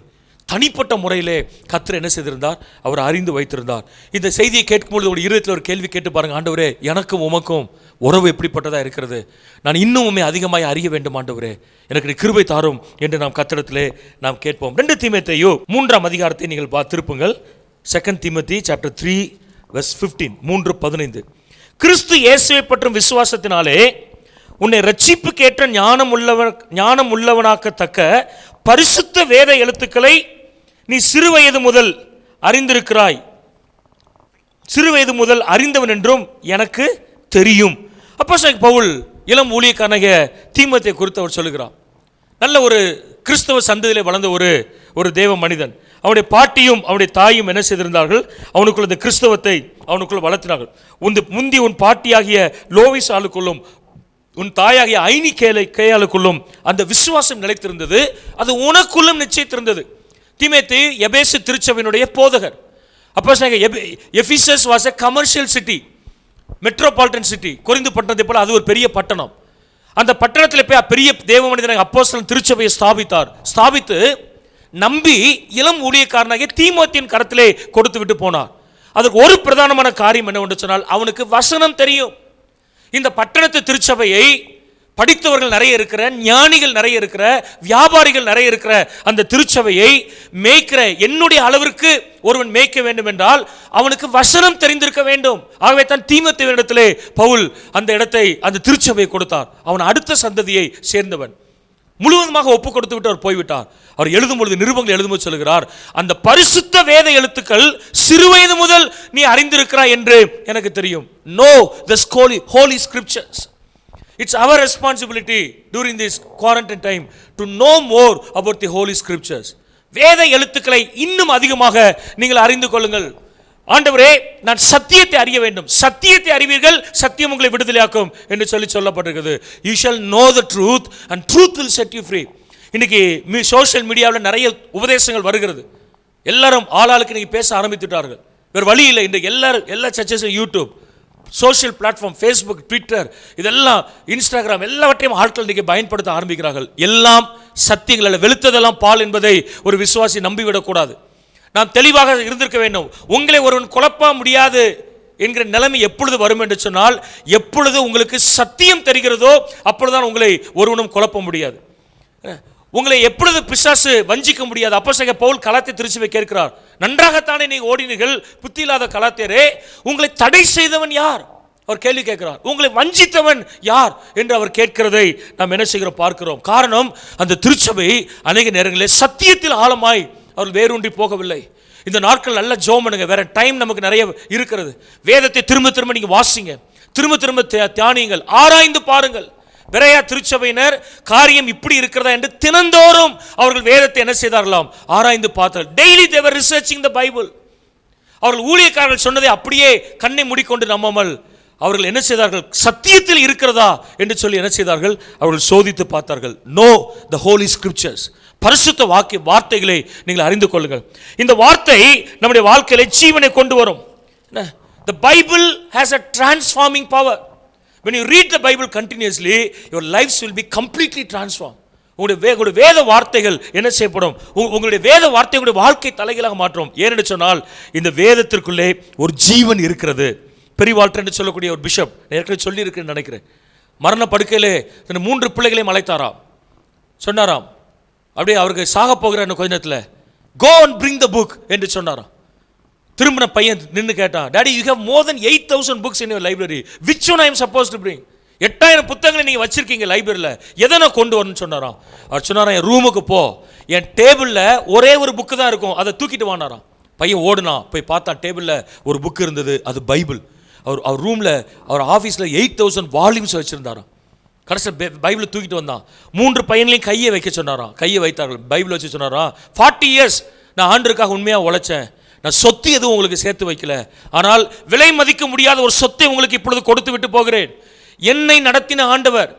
தனிப்பட்ட முறையிலே கர்த்தர் என்ன செய்திருந்தார்? அவர் அறிந்து வைத்திருந்தார். இந்த செய்தியை கேட்கும்பொழுது ஒரு இருதயத்தில் ஒரு கேள்வி கேட்டு பாருங்க. ஆண்டவரே, எனக்கும் உமக்கும் உறவு எப்படிப்பட்டதாக இருக்கிறது? நான் இன்னும் உண்மை அதிகமாக அறிய வேண்டும் ஆண்டவரே, எனக்கு கிருபை தாரும் என்று நாம் கர்த்தரிடத்திலே நாம் கேட்போம். 2 தீமோத்தேயு 3ஆம் அதிகாரத்தை நீங்கள் திருப்புங்கள். 2 Timothy chapter 3 verse 15, 3:15. கிறிஸ்து இயேசுவை பற்றும் விசுவாசத்தினாலே உன்னை ரட்சிப்புக்கேற்ற ஞானம் உள்ளவனாக்கத்தக்க பரிசுத்த வேத எழுத்துக்களை நீ சிறுவயது முதல் அறிந்திருக்கிறாய், சிறுவயது முதல் அறிந்தவன் என்றும் எனக்கு தெரியும். அப்போஸ்தலனாகிய பவுல் இளம் ஊழியக்காரனாகிய தீமோத்தேயுவை குறித்து அவர் சொல்லுகிறார். நல்ல ஒரு கிறிஸ்தவ சந்ததியிலே வளர்ந்த ஒரு தேவ மனிதன். அவனுடைய பாட்டியும் அவனுடைய தாயும் என்ன செய்திருந்தார்கள்? அவனுக்குள்ள இந்த கிறிஸ்தவத்தை அவனுக்குள்ள வளர்த்தினார்கள். முந்தி உன் பாட்டியாகிய லோவிஸ் ஆளுக்குள்ளும் உன் தாயாகிய ஐனி கேயாளுக்குள்ளும் அந்த விசுவாசம் நிலைத்திருந்தது, அது உனக்குள்ளும் நிச்சயித்திருந்தது. தீமோத்தேயு எபேசு திருச்சபையினுடைய போதகர். அப்போஸ்தலனாகிய Ephesus was a commercial city, metropolitan city. Corinth பட்டணத்தை போல அது ஒரு பெரிய பட்டணம். அந்த பட்டணத்தில் போய் பெரிய தேவ மனிதனாக அப்போஸ்தலன் திருச்சபையை ஸ்தாபித்து நம்பி இளம் ஊழியக்காரனாகிய தீமோத்தேயுவின் கரத்திலே கொடுத்து விட்டு போனார். அதுக்கு ஒரு பிரதானமான காரியம் என்னவென்று சொன்னால், அவனுக்கு வசனம் தெரியும். இந்த பட்டணத்து திருச்சபையை படித்தவர்கள் நிறைய இருக்கிற, ஞானிகள் நிறைய இருக்கிற, வியாபாரிகள் நிறைய இருக்கிற அந்த திருச்சபையை மேய்க்கிற என்னுடைய அளவிற்கு ஒருவன் மேய்க்க வேண்டும் என்றால் அவனுக்கு வசனம் தெரிந்திருக்க வேண்டும். ஆகவே தான் தீமோத்தேயுவினிடத்திலே பவுல் அந்த இடத்தை, அந்த திருச்சபையை கொடுத்தார். அவன் அடுத்த சந்ததியை சேர்ந்தவன். முழுவதுமாக ஒப்பு கொடுத்து விட்டு அவர் போய்விட்டார். அவர் எழுதும்பொழுது, நிருபங்கள் எழுதும்போது சொல்கிறார், அந்த பரிசுத்த வேத எழுத்துக்கள் சிறுவயது முதல் நீ அறிந்திருக்கிறாய் என்று எனக்கு தெரியும். Know the holy scriptures. It's our responsibility during this quarantine time to know more about the holy scriptures. வேத எழுத்துக்களை இன்னும் அதிகமாக நீங்கள் அறிந்து கொள்ளுங்கள். ஆண்டவரே, நான் சத்தியத்தை அறிய வேண்டும், சத்தியத்தை அறிவீர்கள், சத்தியம் உங்களை விடுதலையாக்கும் என்று சொல்லப்பட்டிருக்கிறது. You shall know the truth and truth will set you free. இன்னைக்கு சோஷியல் மீடியாவில் நிறைய உபதேசங்கள் வருகிறது. எல்லாரும் ஆளாளுக்கு இன்னைக்கு பேச ஆரம்பித்துட்டார்கள். வேறு வழி இல்லை. இன்றைக்கு எல்லா சர்ச்சஸும் YouTube, social platform, Facebook, Twitter, இதெல்லாம் இன்ஸ்டாகிராம், எல்லாவற்றையும் ஆட்கள் இன்றைக்கி பயன்படுத்த ஆரம்பிக்கிறார்கள். எல்லாம் சத்தியங்கள் அல்ல, வெளுத்ததெல்லாம் பால் என்பதை ஒரு விசுவாசி நம்பிவிடக்கூடாது. நாம் தெளிவாக இருந்திருக்க வேண்டும். உங்களை ஒருவன் குழப்ப முடியாது என்கிற நிலைமை எப்பொழுது வரும் என்று சொன்னால், எப்பொழுது உங்களுக்கு சத்தியம் தெரிகிறதோ அப்பொழுதுதான் உங்களை ஒருவனும் குழப்ப முடியாது. உங்களை எப்பொழுது பிசாசு வஞ்சிக்க முடியாது. அப்போஸ்தலனாகிய பவுல் கலாத்திய திருச்சபையை கேட்கிறார், நன்றாகத்தானே நீ ஓடினீர்கள் புத்தி இல்லாத கலாத்தியரே, உங்களை தடை செய்தவன் யார்? அவர் கேள்வி கேட்கிறார். உங்களை வஞ்சித்தவன் யார் என்று அவர் கேட்கிறதை நாம் என்ன செய்கிறோம்? பார்க்கிறோம். காரணம், அந்த திருச்சபை அநேக நேரங்களில் சத்தியத்தில் ஆழமாய் அவர்கள் வேரூன்றி போகவில்லை. இந்த நாட்கள் நல்ல ஜெபம் பண்ணுங்க. வேற டைம் நமக்கு நிறைய இருக்கிறது. வேதத்தை திரும்ப திரும்ப நீங்க வாசிங்க, திரும்ப திரும்ப தியானியுங்கள், ஆராய்ந்து பாருங்கள். பெரேயா திருச்சபையினர் காரியம் இப்படி இருக்கிறதா என்று தினந்தோறும் அவர்கள் வேதத்தை என்ன செய்தார்களாம்? ஆராய்ந்து பார்த்தார்கள். Daily they were researching the Bible. அவர்கள் ஊழியக்காரர்கள் சொன்னதை அப்படியே கண்ணை மூடிக்கொண்டு நம்பாமல் அவர்கள் என்ன செய்தார்கள்? சத்தியத்தில் இருக்கிறதா என்று சொல்லி என்ன செய்தார்கள்? அவர்கள் சோதித்து பார்த்தார்கள். Know the holy scriptures. பரிசுத்த வார்த்தைகளை நீங்கள் அறிந்து கொள்ளுங்கள். இந்த வார்த்தை நம்முடைய வாழ்க்கையில ஜீவனை கொண்டு வரும். The Bible has a transforming power. When you read the Bible continuously, your lives will be completely transformed. உங்களுடைய வேத வார்த்தைகள் என்ன செய்யப்படும்? உங்களுடைய வேத வார்த்தைகளுடைய வாழ்க்கை தலைகளாக மாற்றும். ஏனென்று சொன்னால், இந்த வேதத்திற்குள்ளே ஒரு ஜீவன் இருக்கிறது. பெரிவால்டர் என்று சொல்லக்கூடிய ஒரு பிஷப், ஏற்கனவே சொல்லி இருக்குன்னு நினைக்கிறேன், மரண படுக்கையிலே 3 பிள்ளைகளையும் அழைத்தாராம். சொன்னாராம், அப்படியே அவருக்கு சாக போகிற கொஞ்ச நேரத்தில், go and bring the book என்று சொன்னாராம். திரும்பின பையன் நின்று கேட்டான், daddy, you have more then 8,000 books in your library. Which one I am supposed to bring? 8000 புத்தகங்களை நீங்கள் வச்சிருக்கீங்க லைப்ரரியில், எதை நான் கொண்டு வரணும்னு சொன்னாராம். அவர் சொன்னாராம், என் ரூமுக்கு போ, என் டேபிளில் ஒரே ஒரு புக்கு தான் இருக்கும், அதை தூக்கிட்டு வானாராம். பையன் ஓடுனான், போய் பார்த்தா டேபிளில் ஒரு புக்கு இருந்தது, அது பைபிள். அவர் ரூமில் அவர் ஆஃபீஸில் 8000 வால்யூம்ஸ் வச்சுருந்தாராம். கடைசி பைபிளை தூக்கிட்டு வந்தான். 3 பையன்லையும் கையை வைக்க சொன்னாராம். கையை வைத்தார்கள், பைபிள் வச்சு சொன்னாராம், 40 இயர்ஸ் நான் ஆண்டருக்காக உண்மையாக உழைச்சேன், நான் சொத்து எதுவும் உங்களுக்கு சேர்த்து வைக்கல, ஆனால் விலை மதிக்க முடியாத ஒரு சொத்தை உங்களுக்கு இப்பொழுது கொடுத்து விட்டு போகிறேன். என்னை நடத்தின ஆண்டவர்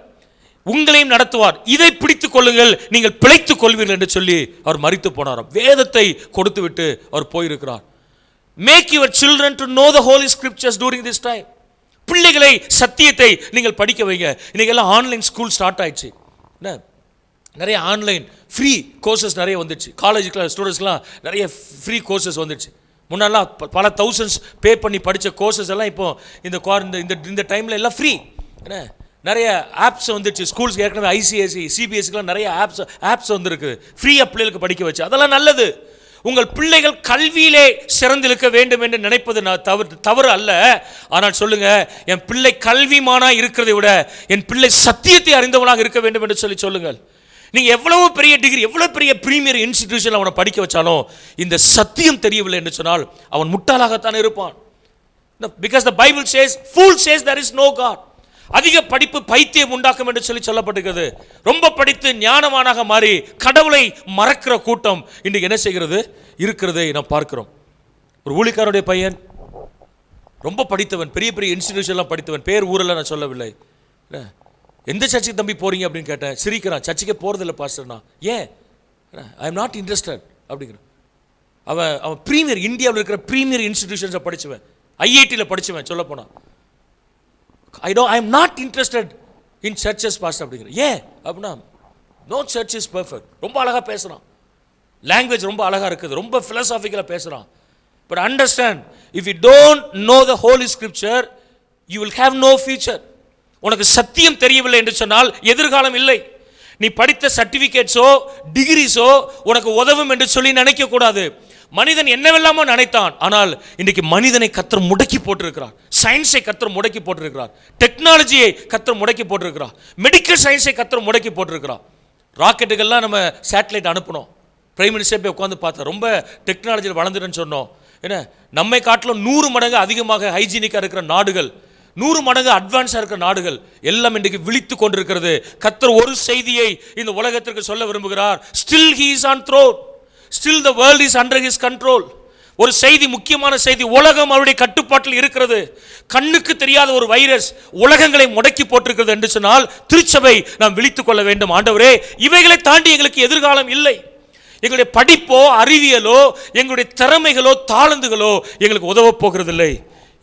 உங்களையும் நடத்துவார், இதை பிடித்துக் கொள்ளுங்கள், நீங்கள் பிழைத்துக் கொள்வீர்கள் என்று சொல்லி அவர் மரித்து போனாராம். வேதத்தை கொடுத்து விட்டு அவர் போயிருக்கிறார். Make your children to know the holy scriptures during this time. பிள்ளைகளை சத்தியத்தை நீங்கள் படிக்க வைங்க. இன்னைக்கு எல்லாம் ஆன்லைன் ஸ்கூல் ஸ்டார்ட் ஆயிடுச்சு. என்ன நிறைய ஆன்லைன் ஃப்ரீ கோர்சஸ் நிறைய வந்துடுச்சு. காலேஜுக்குலாம் ஸ்டூடெண்ட்ஸ்லாம் நிறைய ஃப்ரீ கோர்சஸ் வந்துடுச்சு. முன்னாடிலாம் பல தௌசண்ட்ஸ் பே பண்ணி படித்த கோர்சஸ் எல்லாம் இப்போ இந்த டைமில் எல்லாம் ஃப்ரீ. என்ன நிறைய ஆப்ஸ் வந்துடுச்சு. ஸ்கூல்ஸ்க்கு ஏற்கனவே ஐசிஎஸ்சி சிபிஎஸ்சிக்கெலாம் நிறைய ஆப்ஸ் வந்துருக்கு, ஃப்ரீயாக பிள்ளைகளுக்கு படிக்க வச்சு. அதெல்லாம் நல்லது. உங்கள் பிள்ளைகள் கல்வியிலே சிறந்திருக்க வேண்டும் என்று நினைப்பது தவறு அல்ல. ஆனால் சொல்லுங்க, என் பிள்ளை கல்விமானா இருக்கிறதை விட என் பிள்ளை சத்தியத்தை அறிந்தவனாக இருக்க வேண்டும் என்று சொல்லுங்கள். நீங்க எவ்வளவு பெரிய டிகிரி, எவ்வளவு பெரிய பிரீமியர் இன்ஸ்டிடியூஷன் அவனை படிக்க வச்சாலும் இந்த சத்தியம் தெரியவில்லை என்று சொன்னால் அவன் முட்டாளாகத்தான் இருப்பான். Because the Bible says, fool says there is no God. அதிக படிப்பு பைத்தியம் உண்டாக்கும் என்று சொல்லப்பட்டிருக்கிறது. ரொம்ப படித்து ஞானவானாக மாறி கடவுளை மறக்கிற கூட்டம் இன்றைக்கு என்ன செய்கிறது இருக்கிறதை நாம் பார்க்கிறோம். ஒரு ஊழியக்காரருடைய பையன் ரொம்ப படித்தவன், பெரிய பெரிய இன்ஸ்டிடியூஷன்லாம் படித்தவன், பேர் ஊரெல்லாம் நான் சொல்லவில்லை. எந்த சர்ச்சுக்கு தம்பி போறீங்க அப்படின்னு கேட்டேன். சிரிக்கிறான், சர்ச்சுக்கே போறதில்லை பாஸ்டர்னா. ஏன்? ஐ எம் நாட் இன்ட்ரெஸ்டட் அப்படிங்கிறான். அவன் ப்ரீமியர், இந்தியாவில் இருக்கிற ப்ரீமியர் இன்ஸ்டிடியூஷன்ஸை படிச்சுவேன், ஐஐடியில் படிச்சுவேன் சொல்ல போனான். I am not interested in churches pastor அப்படிங்கிற. ஏன் அப்படின்னா, நோ சர்ச் இஸ் பெர்ஃபெக்ட். ரொம்ப அழகாக பேசுகிறான், லாங்குவேஜ் ரொம்ப அழகாக இருக்குது, ரொம்ப ஃபிலசாபிக்கலாக பேசுகிறான். But understand, if you don't know the holy scripture you will have no future. உனக்கு சத்தியம் தெரியவில்லை என்று சொன்னால் எதிர்காலம் இல்லை. நீ படித்த சர்டிஃபிகேட்ஸோ டிகிரிஸோ உனக்கு உதவும் என்று சொல்லி நினைக்க கூடாது. மனிதன் என்னவெல்லாமோ நினைத்தான், ஆனால் இன்றைக்கு மனிதனை கர்த்தர் முடக்கி போட்டிருக்கிறார். சயின்ஸை கர்த்தர் முடக்கி போட்டிருக்கிறார், டெக்னாலஜியை கர்த்தர் முடக்கி போட்டிருக்கிறார், மெடிக்கல் சயின்ஸை கர்த்தர் முடக்கி போட்டிருக்கிறார். ராக்கெட்டுகள்லாம் நம்ம சேட்டலைட் அனுப்பணும். பிரைம் மினிஸ்டர் போய் உட்காந்து பார்த்தா ரொம்ப டெக்னாலஜியில் வளர்ந்துருன்னு சொன்னோம். ஏன்னா நம்மை காட்டிலும் 100 மடங்கு அதிகமாக ஹைஜீனிக்காக இருக்கிற நாடுகள், 100 மடங்கு அட்வான்ஸாக இருக்கிற நாடுகள் எல்லாம் இன்றைக்கு விழித்து கொண்டிருக்கிறது. கர்த்தர் ஒரு செய்தியை இந்த உலகத்திற்கு சொல்ல விரும்புகிறார். Still he is on throne, still the world is under his control. ஒரு செய்தி, முக்கியமான செய்தி, உலகம் அவருடைய கட்டுப்பாட்டில் இருக்கிறது. கண்ணுக்கு தெரியாத ஒரு வைரஸ் உலகங்களை முடக்கி போட்டிருக்கிறது என்று சொன்னால் திருச்சபை நாம் விழித்துக் கொள்ள வேண்டும். ஆண்டவரே, இவைகளை தாண்டி எங்களுக்கு எதிர்காலம் இல்லை. எங்களுடைய படிப்போ அறிவியலோ எங்களுடைய திறமைகளோ தாளந்துகளோ எங்களுக்கு உதவ போகிறதில்லை.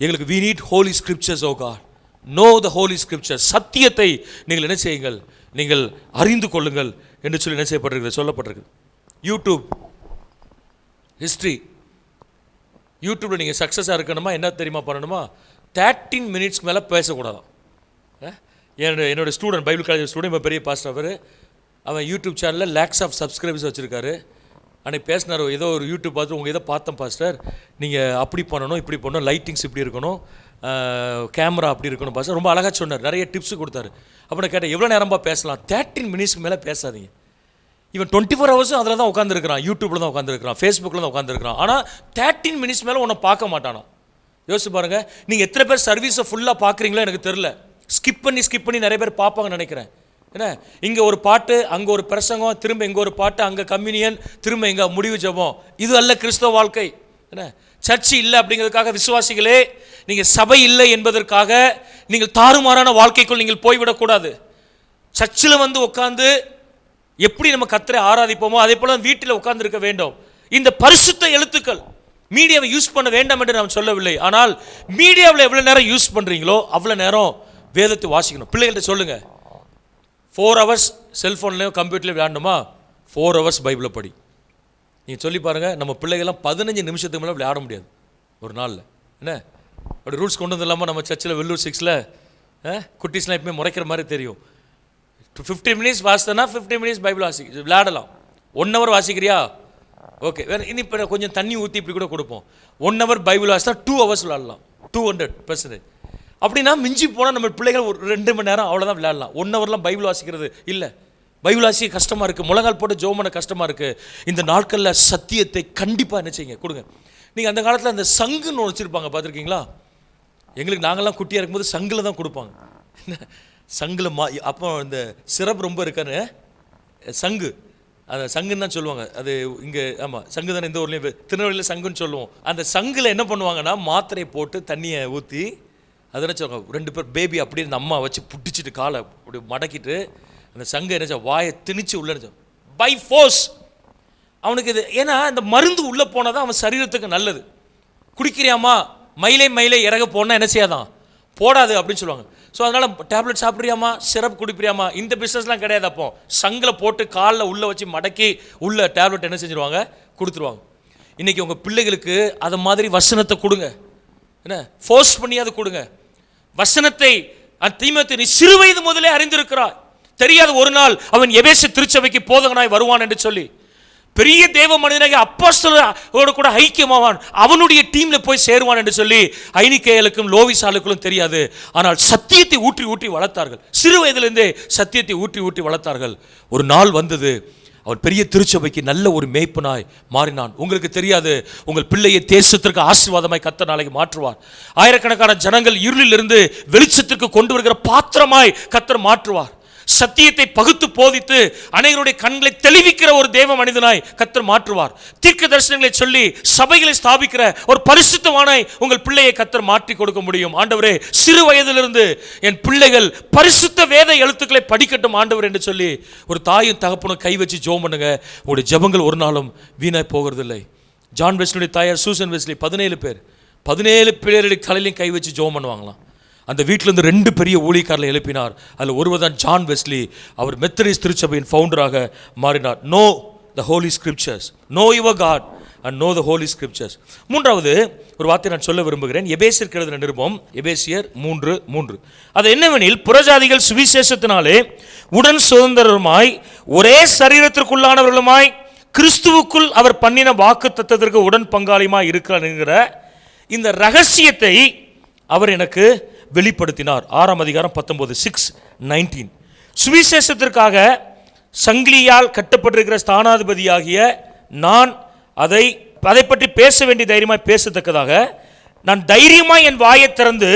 எங்களுக்கு we need holy scriptures, oh God. know the holy scriptures. சத்தியத்தை நீங்கள் என்ன செய்யுங்கள், நீங்கள் அறிந்து கொள்ளுங்கள் என்று சொல்லி என்ன செய்யப்பட்டிருக்கிறது, சொல்லப்பட்டிருக்கு. யூடியூப் ஹிஸ்ட்ரி, யூடியூப்பில் நீங்கள் சக்ஸஸாக இருக்கணுமா என்ன தெரியுமா பண்ணணுமா, 13 மினிட்ஸ்க்கு மேலே பேசக்கூடாதான். என்னோடய ஸ்டூடெண்ட், பைபிள் காலேஜ் ஸ்டூடெண்ட், இப்போ பெரிய பாஸ்டர் அவர், அவன் யூடியூப் சேனலில் லேக்ஸ் ஆஃப் சப்ஸ்கிரைபர்ஸ் வச்சுருக்காரு. அன்றைக்கி பேசினார், ஏதோ ஒரு யூடியூப் பார்த்து உங்கள் எதை பார்த்தேன் பாஸ்டர், நீங்கள் அப்படி பண்ணணும் இப்படி பண்ணணும், லைட்டிங்ஸ் இப்படி இருக்கணும், கேமரா அப்படி இருக்கணும் பாஸ்டர், ரொம்ப அழகாக சொன்னார், நிறைய டிப்ஸ் கொடுத்தாரு. அப்போ நான் கேட்டேன், எவ்வளோ நேரமாக பேசலாம்? 13 மினிட்ஸ்க்கு மேலே பேசாதீங்க. இவன் 24 ஹவர்ஸும் அதில் தான் உட்காந்துருக்கிறான், யூடியூப்பில் தான் உட்காந்துருக்கிறான், ஃபேஸ்புக்கில் தான் உட்காந்துருக்கிறான். ஆனால் 13 மினிட்ஸ் மேலே உன்னை பார்க்க மாட்டானா. யோசிச்சு பாருங்கள், நீங்கள் எத்தனை பேர் சர்வீஸை ஃபுல்லாக பார்க்குறீங்களோ எனக்கு தெரில. ஸ்கிப் பண்ணி நிறைய பேர் பார்ப்பாங்கன்னு நினைக்கிறேன். என்ன, இங்கே ஒரு பாட்டு, அங்கே ஒரு பிரசங்கம், திரும்ப இங்கே ஒரு பாட்டு, அங்கே கம்யூனியன், திரும்ப இங்கே முடிவு ஜெபம். இது அல்ல கிறிஸ்தவ வாழ்க்கை. என்ன, சர்ச்சு இல்லை அப்படிங்கிறதுக்காக விசுவாசிகளே, நீங்கள் சபை இல்லை என்பதற்காக நீங்கள் தாறுமாறான வாழ்க்கைக்குள் நீங்கள் போய்விடக்கூடாது. சர்ச்சில் வந்து உட்காந்து எப்படி நம்ம கர்த்தரை ஆராதிப்போமோ அதே போல வீட்டில் உட்கார்ந்து இருக்க வேண்டும். இந்த பரிசுத்த எழுத்துக்கள், மீடியாவை யூஸ் பண்ண வேண்டாம் என்று நான் சொல்லவில்லை. ஆனால் மீடியாவில் எவ்வளோ நேரம் யூஸ் பண்ணுறீங்களோ அவ்வளோ நேரம் வேதத்தை வாசிக்கணும். பிள்ளைகள்கிட்ட சொல்லுங்கள், 4 ஹவர்ஸ் செல்ஃபோன்லேயோ கம்ப்யூட்டர்லேயோ விளையாடணுமா, 4 ஹவர்ஸ் பைபிளை படி. நீங்கள் சொல்லி பாருங்கள், நம்ம பிள்ளைகள்லாம் 15 நிமிஷத்துக்கு மேலே விளையாட முடியாது ஒரு நாளில். என்ன அப்படி ரூல்ஸ் கொண்டு வந்து இல்லாமல் நம்ம சர்ச்சில் வெள்ளூர் 6ல் குட்டீஸ்லாம் எப்பவுமே முறைக்கிற மாதிரி தெரியும். 15 மினிட்ஸ் வாசித்தனா 15 மினிட்ஸ் பைபிள் விளையாடலாம். 1 ஹவர் வாசிக்கிறியா, ஓகே. வேறு இனி இப்போ கொஞ்சம் தண்ணி ஊற்றி இப்படி கூட கொடுப்போம். 1 ஹவர் பைபிள் வாசித்தா 2 ஹவர்ஸ் விளையாடலாம், 200%. அப்படின்னா மிஞ்சி போனால் நம்ம பிள்ளைகள் ஒரு 2 மணி நேரம் அவ்வளோதான் விளையாடலாம். 1 ஹவர்லாம் பைபிள் வாசிக்கிறது இல்லை. பைபிள் வாசிக்க கஷ்டமாக இருக்குது, முழங்கால் போட்டு ஜெபம் பண்ண கஷ்டமாக இருக்குது. இந்த நாட்களில் சத்தியத்தை கண்டிப்பாக என்ன செய்யுங்க, கொடுங்க. நீங்கள் அந்த காலத்தில் அந்த சங்குன்னு வச்சுருப்பாங்க, பார்த்துருக்கீங்களா? எங்களுக்கு நாங்கள்லாம் குட்டியாக இருக்கும்போது சங்கில் தான் கொடுப்பாங்க. சங்கில் அப்போ இந்த சிரப் ரொம்ப இருக்கான்னு சங்கு, அந்த சங்குன்னு தான் சொல்லுவாங்க. அது இங்கே ஆமாம் சங்கு தானே, இந்த ஊர்லேயும் திருநெல்வேலியில் சங்குன்னு சொல்லுவோம். அந்த சங்கில் என்ன பண்ணுவாங்கன்னா மாத்திரையை போட்டு தண்ணியை ஊற்றி அதை என்ன சொல்லுவாங்க, 2 பேர் பேபி அப்படியே இந்த அம்மா வச்சு புட்டிச்சிட்டு காலை அப்படி மடக்கிட்டு அந்த சங்கை என்ன வாயை திணிச்சு உள்ள பை ஃபோர்ஸ் அவனுக்கு இது. ஏன்னா இந்த மருந்து உள்ளே போனால் தான் அவன் சரீரத்துக்கு நல்லது. குடிக்கிறியாமா மயிலை இறக போனால் என்ன செய்யாதான், போடாது அப்படின்னு சொல்லுவாங்க. ஸோ அதனால் டேப்லெட் சாப்பிட்றியாமா, சிரப் குடிப்பிறியாமா, இந்த பிஸ்னஸ்லாம் கிடையாது. அப்போ சங்கில் போட்டு காலில் உள்ளே வச்சு மடக்கி உள்ள டேப்லெட் என்ன செஞ்சுருவாங்க, கொடுத்துருவாங்க. இன்றைக்கி உங்கள் பிள்ளைகளுக்கு அதை மாதிரி வசனத்தை கொடுங்க, என்ன ஃபோர்ஸ் பண்ணி அதை கொடுங்க. வசனத்தை தீமோத்தேயு நீ சிறு வயது முதலே அறிந்திருக்கிறாய், தெரியாத ஒரு நாள் அவன் எபேசு திருச்சபைக்கு போதகனாய் வருவான் என்று சொல்லி பெரிய தேவ மனிதனாகி அப்போஸ்தலரோடு கூட ஐக்கியமாவான், அவனுடைய டீம்ல போய் சேருவான் என்று சொல்லி ஐனிக்கேயலுக்கும் லோவிசாலுக்கும் தெரியாது. ஆனால் சத்தியத்தை ஊற்றி ஊற்றி வளர்த்தார்கள். சிறு வயதிலிருந்தே சத்தியத்தை ஊற்றி ஊற்றி வளர்த்தார்கள். ஒரு நாள் வந்தது, அவன் பெரிய திருச்சபைக்கு நல்ல ஒரு மேய்ப்பனாய் மாறினான். உங்களுக்கு தெரியாது, உங்கள் பிள்ளையை தேசத்திற்கு ஆசீர்வாதமாய் கர்த்தர் நாளைக்கு மாற்றுவார். ஆயிரக்கணக்கான ஜனங்கள் இருளிலிருந்து வெளிச்சத்திற்கு கொண்டு வருகிற பாத்திரமாய் கர்த்தர் மாற்றுவார். சத்தியத்தை பகுத்து போதித்து அனைவருடைய கண்களை தெளிவிக்கிற ஒரு தேவ மனிதனாய் கர்த்தர் மாற்றுவார். தீர்க்க தரிசனங்களை சொல்லி சபைகளை ஸ்தாபிக்கிற ஒரு பரிசுத்தவானாய் உங்கள் பிள்ளையை கர்த்தர் மாற்றி கொடுக்க முடியும். ஆண்டவரே, சிறு வயதிலிருந்து என் பிள்ளைகள் பரிசுத்த வேத எழுத்துக்களை படிக்கட்டும் ஆண்டவர் என்று சொல்லி ஒரு தாயும் தகப்பனும் கை வச்சு ஜெபம் பண்ணுங்க. உங்களுடைய ஜெபங்கள் ஒரு நாளும் வீணாய் போகிறதில்லை. ஜான் வெஸ்லியுடைய தாயார் சூசன் வெஸ்லி 17 பேருடைய தலையிலையும் கை வச்சு ஜெபம் பண்ணுவாங்களாம். அந்த வீட்டிலேருந்து 2 பெரிய ஊழியக்காரர்களை எழுப்பினார். அதில் ஒருவர் தான் ஜான் வெஸ்லி. அவர் மெத்தடிஸ்ட் திருச்சபையின் ஃபவுண்டராக மாறினார். Know the holy scriptures, know your God and know the holy scriptures. மூன்றாவது ஒரு வார்த்தை நான் சொல்ல விரும்புகிறேன். எபேசியருக்கு எழுதின நிருபம், எபேசியர் 3:3. அது என்னவெனில், புறஜாதிகள் சுவிசேஷத்தினாலே உடன் சுதந்திரருமாய் ஒரே சரீரத்திற்குள்ளானவர்களுமாய் கிறிஸ்துவுக்குள் அவர் பண்ணின வாக்கு தத்தத்திற்கு உடன் பங்காளியுமாய் இருக்கிறார் என்கிற இந்த ரகசியத்தை அவர் எனக்கு வெளிப்படுத்தினார். 6ஆம் அதிகாரம் 19, 6:19. சுவிசேஷத்திற்காக சங்கிலியால் கட்டப்பட்டிருக்கிற ஸ்தானாதிபதியாகிய நான் அதை பற்றி பேச வேண்டிய தைரியமாய் பேசத்தக்கதாக நான் தைரியமாய் என் வாயை திறந்து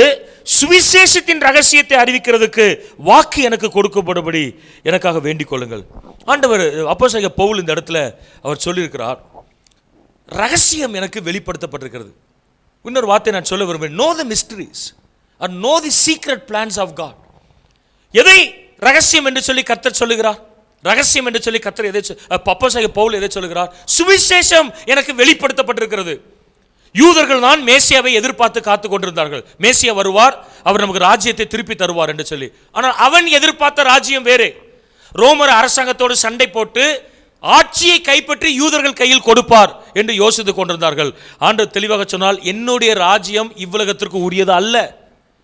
சுவிசேஷத்தின் ரகசியத்தை அறிவிக்கிறதுக்கு வாக்கு எனக்கு கொடுக்கப்படும்படி எனக்காக வேண்டிக் கொள்ளுங்கள். ஆண்டவர் அப்போஸ்தலனாகிய பவுல் இந்த இடத்துல அவர் சொல்லியிருக்கிறார், ரகசியம் எனக்கு வெளிப்படுத்தப்பட்டிருக்கிறது. இன்னொரு வார்த்தை நான் சொல்ல விரும்புகிறேன், no the mysteries and know the secret plans of God. எதை ரகசியம் என்று சொல்லி கர்த்தர் சொல்லுகிறார்? ரகசியம் என்று சொல்லி கர்த்தர் எதை அப்போஸ்தலனாகிய பவுல் எதை சொல்லுகிறார்? சுவிசேஷம் எனக்கு வெளிப்படுத்தப்பட்டிருக்கிறது. யூதர்கள் தான் மேசியாவை எதிர்பார்த்து காத்து கொண்டிருந்தார்கள். மேசியா வருவார், அவர் நமக்கு ராஜ்யத்தை திருப்பி தருவார் என்று சொல்லி. ஆனால் அவன் எதிர்பார்த்த ராஜ்யம் வேறே. ரோமர் அரசாங்கத்தோடு சண்டை போட்டு ஆட்சியை கைப்பற்றி யூதர்கள் கையில் கொடுப்பார் என்று யோசித்துக் கொண்டிருந்தார்கள். ஆண்டவர் தெளிவாக சொன்னால், என்னுடைய ராஜ்யம் இவ்வுலகத்திற்கு உரியது அல்ல,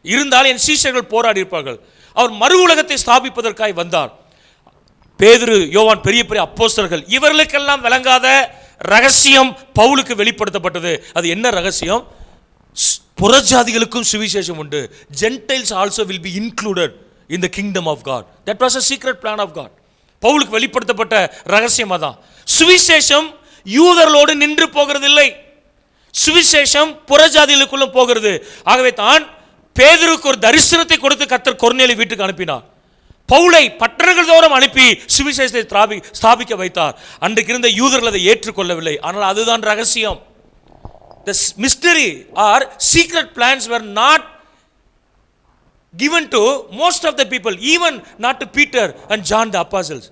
இருந்தால் என் சீஷர்கள் போராடி இருப்பார்கள். அவர் மறு உலகத்தை ஸ்தாபிப்பதற்காய் வந்தார். பேதுரு, யோவான், பெரிய பெரிய அப்போஸ்தலர்கள், இவர்களுக்கெல்லாம் விளங்காத ரகசியம் பவுலுக்கு வெளிப்படுத்தப்பட்டது. அது என்ன ரகசியம்? புறஜாதிகளுக்கும் சுவிசேஷம் உண்டு. Gentiles also will be included in the kingdom of God. That was a secret plan of God. பவுலுக்கு வெளிப்படுத்தப்பட்ட ரகசியம் அதான். சுவிசேஷம் யூதர்களோடு நின்று போகிறதில்லை, சுவிசேஷம் புறஜாதிகளுக்குள்ள போகிறது. ஆகவே தான் பேதுருக்கு ஒரு தரிசனத்தை கொடுத்து கர்த்தர் கொர்நேலிய வீட்டுக்கு அனுப்பினார். பவுலை பட்டணங்கள் தோறும் அனுப்பி சுவிசேஷத்தை ஸ்தாபிக்க வைத்தார். அன்றைக்கு இருந்த யூதர்கள் அதை ஏற்றுக்கொள்ளவில்லை. ஆனால் அதுதான் ரகசியம். The mystery or secret plans were not given to most of the people, even not to Peter and John the apostles,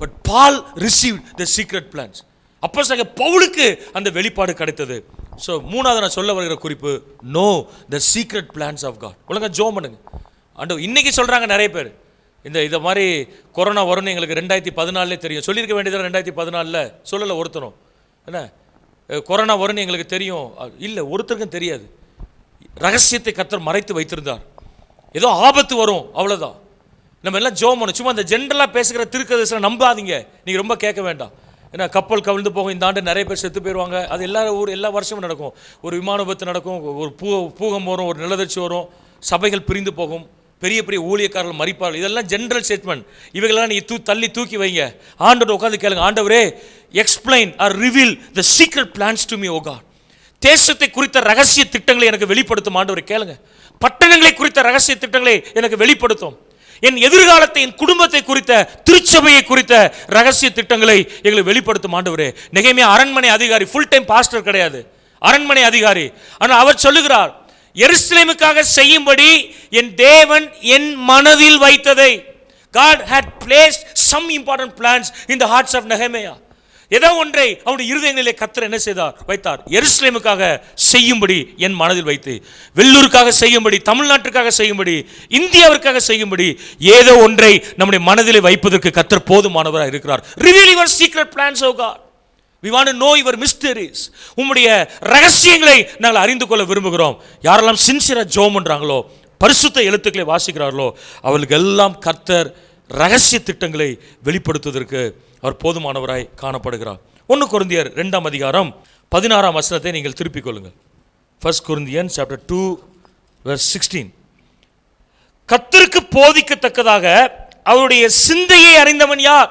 but Paul received the secret plans. அப்போஸ்தலனாகிய பவுலுக்கு அந்த வெளிப்பாடு கிடைத்தது. ஸோ மூணாவது நான் சொல்ல வருகிற குறிப்பு, know the secret plans of God. ஒழுங்கா ஜெபம் பண்ணுங்க. ஆண்டவர் இன்னைக்கு சொல்கிறாங்க நிறைய பேர், இதை மாதிரி கொரோனா வரும்னு எங்களுக்கு 2014 தெரியும். சொல்லியிருக்க வேண்டியது 2014 சொல்லலை ஒருத்தரும். என்ன கொரோனா வரும்னு எங்களுக்கு தெரியும் இல்லை, ஒருத்தருக்கும் தெரியாது. ரகசியத்தை கர்த்தர் மறைத்து வைத்திருந்தார். ஏதோ ஆபத்து வரும் அவ்வளோதான். நம்ம எல்லாம் ஜெபம் பண்ணணும். சும்மா அந்த ஜென்ரலாக பேசுகிற திருக்கதரிசனம் நம்பாதீங்க, நீங்கள் ரொம்ப கேட்க வேண்டாம். ஏன்னா கப்பல் கவிழ்ந்து போகும், இந்த ஆண்டு நிறைய பேர் செத்து போயிடுவாங்க. அது எல்லா வருஷமும் நடக்கும். ஒரு விமான விபத்து நடக்கும், ஒரு பூகம் வரும், ஒரு நிலதர்ச்சி வரும். சபைகள் பிரிந்து போகும், பெரிய பெரிய ஊழியக்காரர்கள் மரிப்பார்கள், இதெல்லாம் ஜெனரல் ஸ்டேட்மெண்ட். இவைகளெல்லாம் நீ தள்ளி தூக்கி வைங்க. ஆண்டவர் உட்காந்து கேளுங்க, ஆண்டவரே explain or reveal the secret plans to me O God. தேசத்தை குறித்த ரகசிய திட்டங்களை எனக்கு வெளிப்படுத்தும் ஆண்டவரை கேளுங்க. பட்டணங்களை குறித்த ரகசிய திட்டங்களை எனக்கு வெளிப்படுத்தும். என் எதிர்காலத்தை, என் குடும்பத்தை குறித்த, திருச்சபையை குறித்த ரகசிய திட்டங்களை எங்களை வெளிப்படுத்தும் ஆண்டவரே. நெகேமியா அரண்மனை அதிகாரி, ஃபுல் டைம் பாஸ்டர் கிடையாது, அரண்மனை அதிகாரி. ஆனால் அவர் சொல்லுகிறார், எருசலேமுக்காக செய்யும்படி என் தேவன் என் மனதில் வைத்ததை. God had placed some important plans in the hearts of Nehemiah. ஏதோ ஒன்றை அவருடைய இருதயங்களிலே கர்த்தர் என்ன செய்தார், வைத்தார். எருசலேமுக்காக செய்யும்படி என் மனதில் வைத்து, வெள்ளூருக்காக செய்யும்படி, தமிழ்நாட்டுக்காக செய்யும்படி, இந்தியாவிற்காக செய்யும்படி ஏதோ ஒன்றை நம்முடைய மனதிலே வைப்பதற்கு கர்த்தர் போதுமானவராக இருக்கிறார். Reveal your secret plans, O God. We want to know your mysteries. உம்முடைய ரகசியங்களை நாங்கள் அறிந்து கொள்ள விரும்புகிறோம். யாரெல்லாம் சின்சியரா ஜெபம் பண்றாங்களோ, பரிசுத்த எழுத்துக்களை வாசிக்கிறார்களோ, அவர்களுக்கு எல்லாம் கர்த்தர் ரகசிய திட்டங்களை வெளிப்படுத்துவதற்கு அவர் போதுமானவராய் காணப்படுகிறார். 1 கொரிந்தியர் 2ஆம் அதிகாரம் 16ஆம் வசனத்தை நீங்கள் திருப்பிக் கொள்ளுங்கள். 1 Corinthians chapter 2 verse 16. கர்த்தருக்கு போதிக்கத்தக்கதாக அவருடைய சிந்தையை அறிந்தவன் யார்?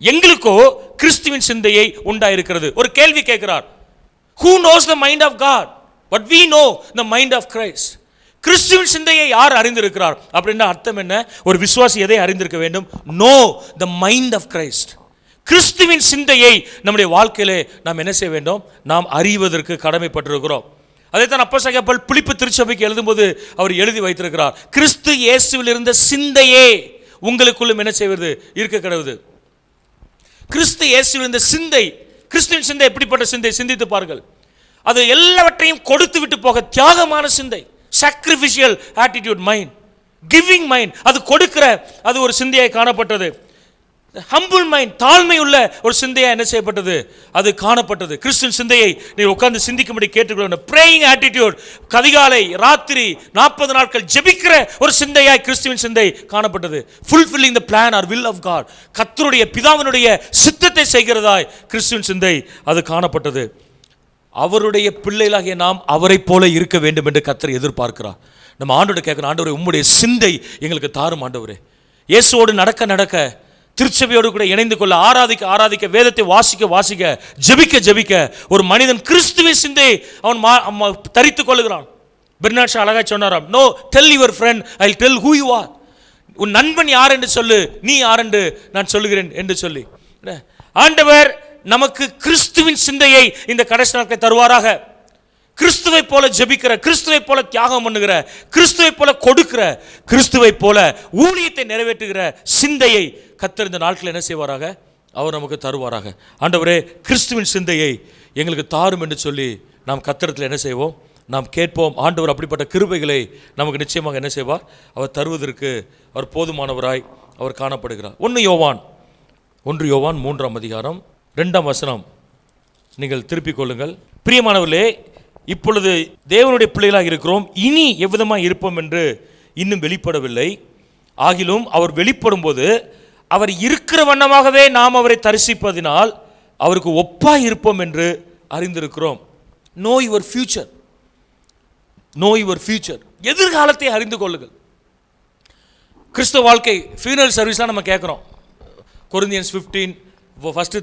எங்களுக்கோ கிறிஸ்துவின் சிந்தையை உண்டாயிருக்கிறது. ஒரு கேள்வி கேட்கிறார். Who knows the mind of God? But we know the mind of Christ. கிறிஸ்துவின் சிந்தையை யார் அறிந்திருக்கிறார் அப்படின்னா அர்த்தம் என்ன? ஒரு விசுவாசி எதை அறிந்திருக்க வேண்டும்? Know the mind of Christ. கிறிஸ்துவின் சிந்தையை நம்முடைய வாழ்க்கையிலே நாம் என்ன செய்ய வேண்டும்? நாம் அறிவதற்கு கடமைப்பட்டிருக்கிறோம். அதைத்தான் அப்போஸ்தலனாகிய பவுல் பிலிப்பு திருச்சபைக்கு எழுதும்போது அவர் எழுதி வைத்திருக்கிறார். கிறிஸ்து இயேசுவில் இருந்த சிந்தையே உங்களுக்குள்ளும் என்ன செய்வது? இருக்க கடவுது. கிறிஸ்து இயேசுவில் இருந்த சிந்தை, கிறிஸ்துவின் சிந்தை எப்படிப்பட்ட சிந்தை? சிந்தித்து பாருங்கள். அது எல்லாவற்றையும் கொடுத்து விட்டு போக தியாகமான சிந்தை, sacrificial attitude mind, giving mind. அது கொடுக்கிற அது ஒரு சிந்தையாய் காணப்பட்டது. humble mind, தாழ்மை உள்ள ஒரு சிந்தையாய் என்ன செய்யப்பட்டது? அது காணப்பட்டது. கிறிஸ்துவின் சிந்தையை நீ உட்கார்ந்து சிந்திக்கும்படி கேட்டுக்கொள்ள. praying attitude, கதிகாலை ராத்திரி 40 நாட்கள் ஜெபிக்கிற ஒரு சிந்தையாய் கிறிஸ்துவின் சிந்தை காணப்பட்டது. fulfilling the plan or will of God, கர்த்தருடைய பிதாவினுடைய சித்தத்தை செய்கிறதாய் கிறிஸ்துவின் சிந்தை அது காணப்பட்டது. அவருடைய பிள்ளைகளாகிய நாம் அவரை போல இருக்க வேண்டும் என்று கர்த்தர் எதிர்பார்க்கிறார். நம்ம ஆண்டவரை கேட்கிறோம், ஆண்டவரே உம்முடைய சிந்தை எங்களுக்கு தாரும் ஆண்டவரே. இயேசுவோடு நடக்க நடக்க, திருச்சபையோடு கூட இணைந்து கொள்ள, ஆராதிக்க ஆராதிக்க, வேதத்தை வாசிக்க வாசிக்க, ஜெபிக்க ஜெபிக்க ஒரு மனிதன் கிறிஸ்துவின் சிந்தையை அவன் தரித்துக் கொள்ளுகிறான். பெர்னார்ட் ஷா அழகாய் சொன்னாராம், no tell your friend, I will tell who you are. உன் நண்பன் யார் என்று சொல்லு, நீ யார் என்று நான் சொல்லுகிறேன் என்று சொல்லி. ஆண்டவர் நமக்கு கிறிஸ்துவின் சிந்தையை இந்த கடைசி நாட்களை தருவாராக. கிறிஸ்துவை போல ஜெபிக்கிற, கிறிஸ்துவை போல தியாகம் பண்ணுகிற, கிறிஸ்துவை போல கொடுக்கிற, கிறிஸ்துவை போல ஊழியத்தை நிறைவேற்றுகிற சிந்தையை கர்த்தர் இந்த நாட்களில் என்ன செய்வாராக? அவர் நமக்கு தருவாராக. ஆண்டவரே கிறிஸ்துவின் சிந்தையை எங்களுக்கு தாரும் என்று சொல்லி நாம் கர்த்தரிடத்தில் என்ன செய்வோம்? நாம் கேட்போம். ஆண்டவர் அப்படிப்பட்ட கிருபைகளை நமக்கு நிச்சயமாக என்ன செய்வார்? அவர் தருவதற்கு அவர் போதுமானவராய் அவர் காணப்படுகிறார். 1 யோவான் 3ஆம் அதிகாரம் 2ஆம் வசனம் நீங்கள் திருப்பிக் கொள்ளுங்கள். பிரியமானவர்களே, இப்பொழுது தேவனுடைய பிள்ளைகளாக இருக்கிறோம், இனி எவ்விதமாக இருப்போம் என்று இன்னும் வெளிப்படவில்லை. ஆகிலும் அவர் வெளிப்படும் போது அவர் இருக்கிற வண்ணமாகவே நாம் அவரை தரிசிப்பதினால் அவருக்கு ஒப்பாய் இருப்போம் என்று அறிந்திருக்கிறோம். No your future, no your future. எதிர்காலத்தை அறிந்து கொள்ளுங்கள். கிறிஸ்தவ வாழ்க்கை ஃபியூனரல் சர்வீஸ்லாம் நம்ம கேட்குறோம். கொரிந்தியன்ஸ் 15, 1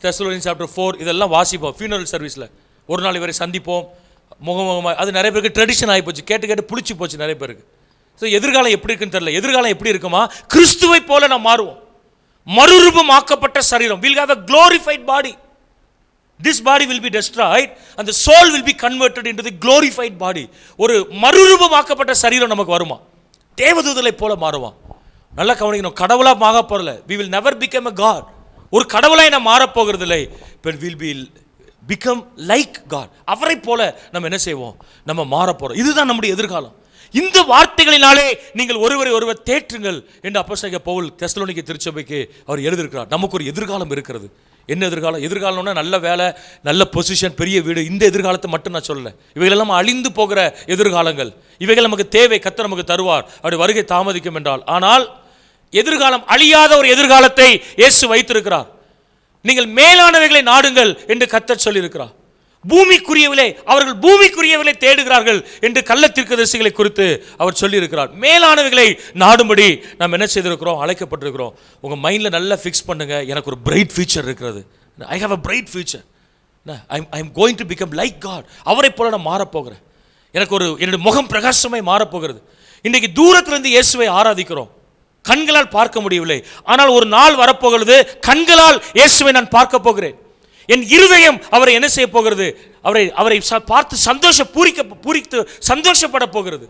Thessalonians chapter 4 இதெல்லாம் வாசிப்போம் ஃபியூனரல் சர்வீஸில். ஒரு நாள் இவரை சந்திப்போம் முகமுகமாக. அது நிறைய பேருக்கு ட்ரெடிஷன் ஆகி போச்சு, கேட்டு கேட்டு புளிச்சு போச்சு நிறைய பேருக்கு. ஸோ எதிர்காலம் எப்படி இருக்குன்னு தெரியல. எதிர்காலம் எப்படி இருக்குமா? கிறிஸ்துவை போல நாம் மாறுவோம். மறுரூபமாக்கப்பட்ட சரீரம். we'll have a glorified body. This body will be destroyed and the soul will be converted into the glorified body. ஒரு மறுரூபமாக்கப்பட்ட சரீரம் நமக்கு வருமா? தேவதூதலை போல மாறுவான். நல்லா கவனிக்கணும், கடவுளாக மாக போறல. we will never become a god. ஒரு கடவுளாய் நாம் மாறப்போகிறது இல்லை. but will be become like God. அவரை போல நம்ம என்ன செய்வோம்? நம்ம மாறப்போறோம். இதுதான் நம்முடைய எதிர்காலம். இந்த வார்த்தைகளினாலே நீங்கள் ஒருவரை ஒருவர் தேற்றுங்கள் என்று அப்போஸ்தலனாகிய பவுல் தெசலோனிக்கே திருச்சபைக்கு அவர் எழுதியிருக்கிறார். நமக்கு ஒரு எதிர்காலம் இருக்கிறது. என்ன எதிர்காலம்? எதிர்காலம்னா நல்ல வேலை, நல்ல பொசிஷன், பெரிய வீடு. இந்த எதிர்காலத்தை மட்டும் நான் சொல்லலை. இவைகளெல்லாம் அழிந்து போகிற எதிர்காலங்கள். இவைகள் நமக்கு தேவை, கர்த்தர் நமக்கு தருவார். அப்படி வருகை தாமதிக்கும் என்றால். ஆனால் எதிர்காலம் அழியாத ஒரு எதிர்காலத்தை இயேசு வைத்திருக்கிறார். நீங்கள் மேலானவைகளை நாடுங்கள் என்று கர்த்தர் சொல்லியிருக்கிறார். பூமிக்குரியவர்களே, அவர்கள் பூமிக்குரியவர்களை தேடுகிறார்கள் என்று கள்ள தீர்க்கதரிசிகளை குறித்து அவர் சொல்லியிருக்கிறார். மேலானவைகளை நாடும்படி நாம் என்ன செய்திருக்கிறோம்? அழைக்கப்பட்டிருக்கிறோம். உங்கள் மைண்டில் நல்லா ஃபிக்ஸ் பண்ணுங்க, எனக்கு ஒரு பிரைட் ஃபியூச்சர் இருக்கிறது. I have a bright future. I am going to become like God. அவரை போல நான் மாறப்போகிறேன். எனக்கு என்னுடைய முகம் பிரகாசமாய் மாறப்போகிறது. இன்றைக்கு தூரத்திலிருந்து இயேசுவை ஆராதிக்கிறோம், கண்களால் பார்க்க முடியவில்லை. ஆனால் ஒரு நாள் வரப்போகிறது, கண்களால் இயேசுவை நான் பார்க்க போகிறேன். என் இருதயம் அவரை என்ன செய்ய போகிறது? அவரை பார்த்து பூரித்து சந்தோஷப்பட போகிறது.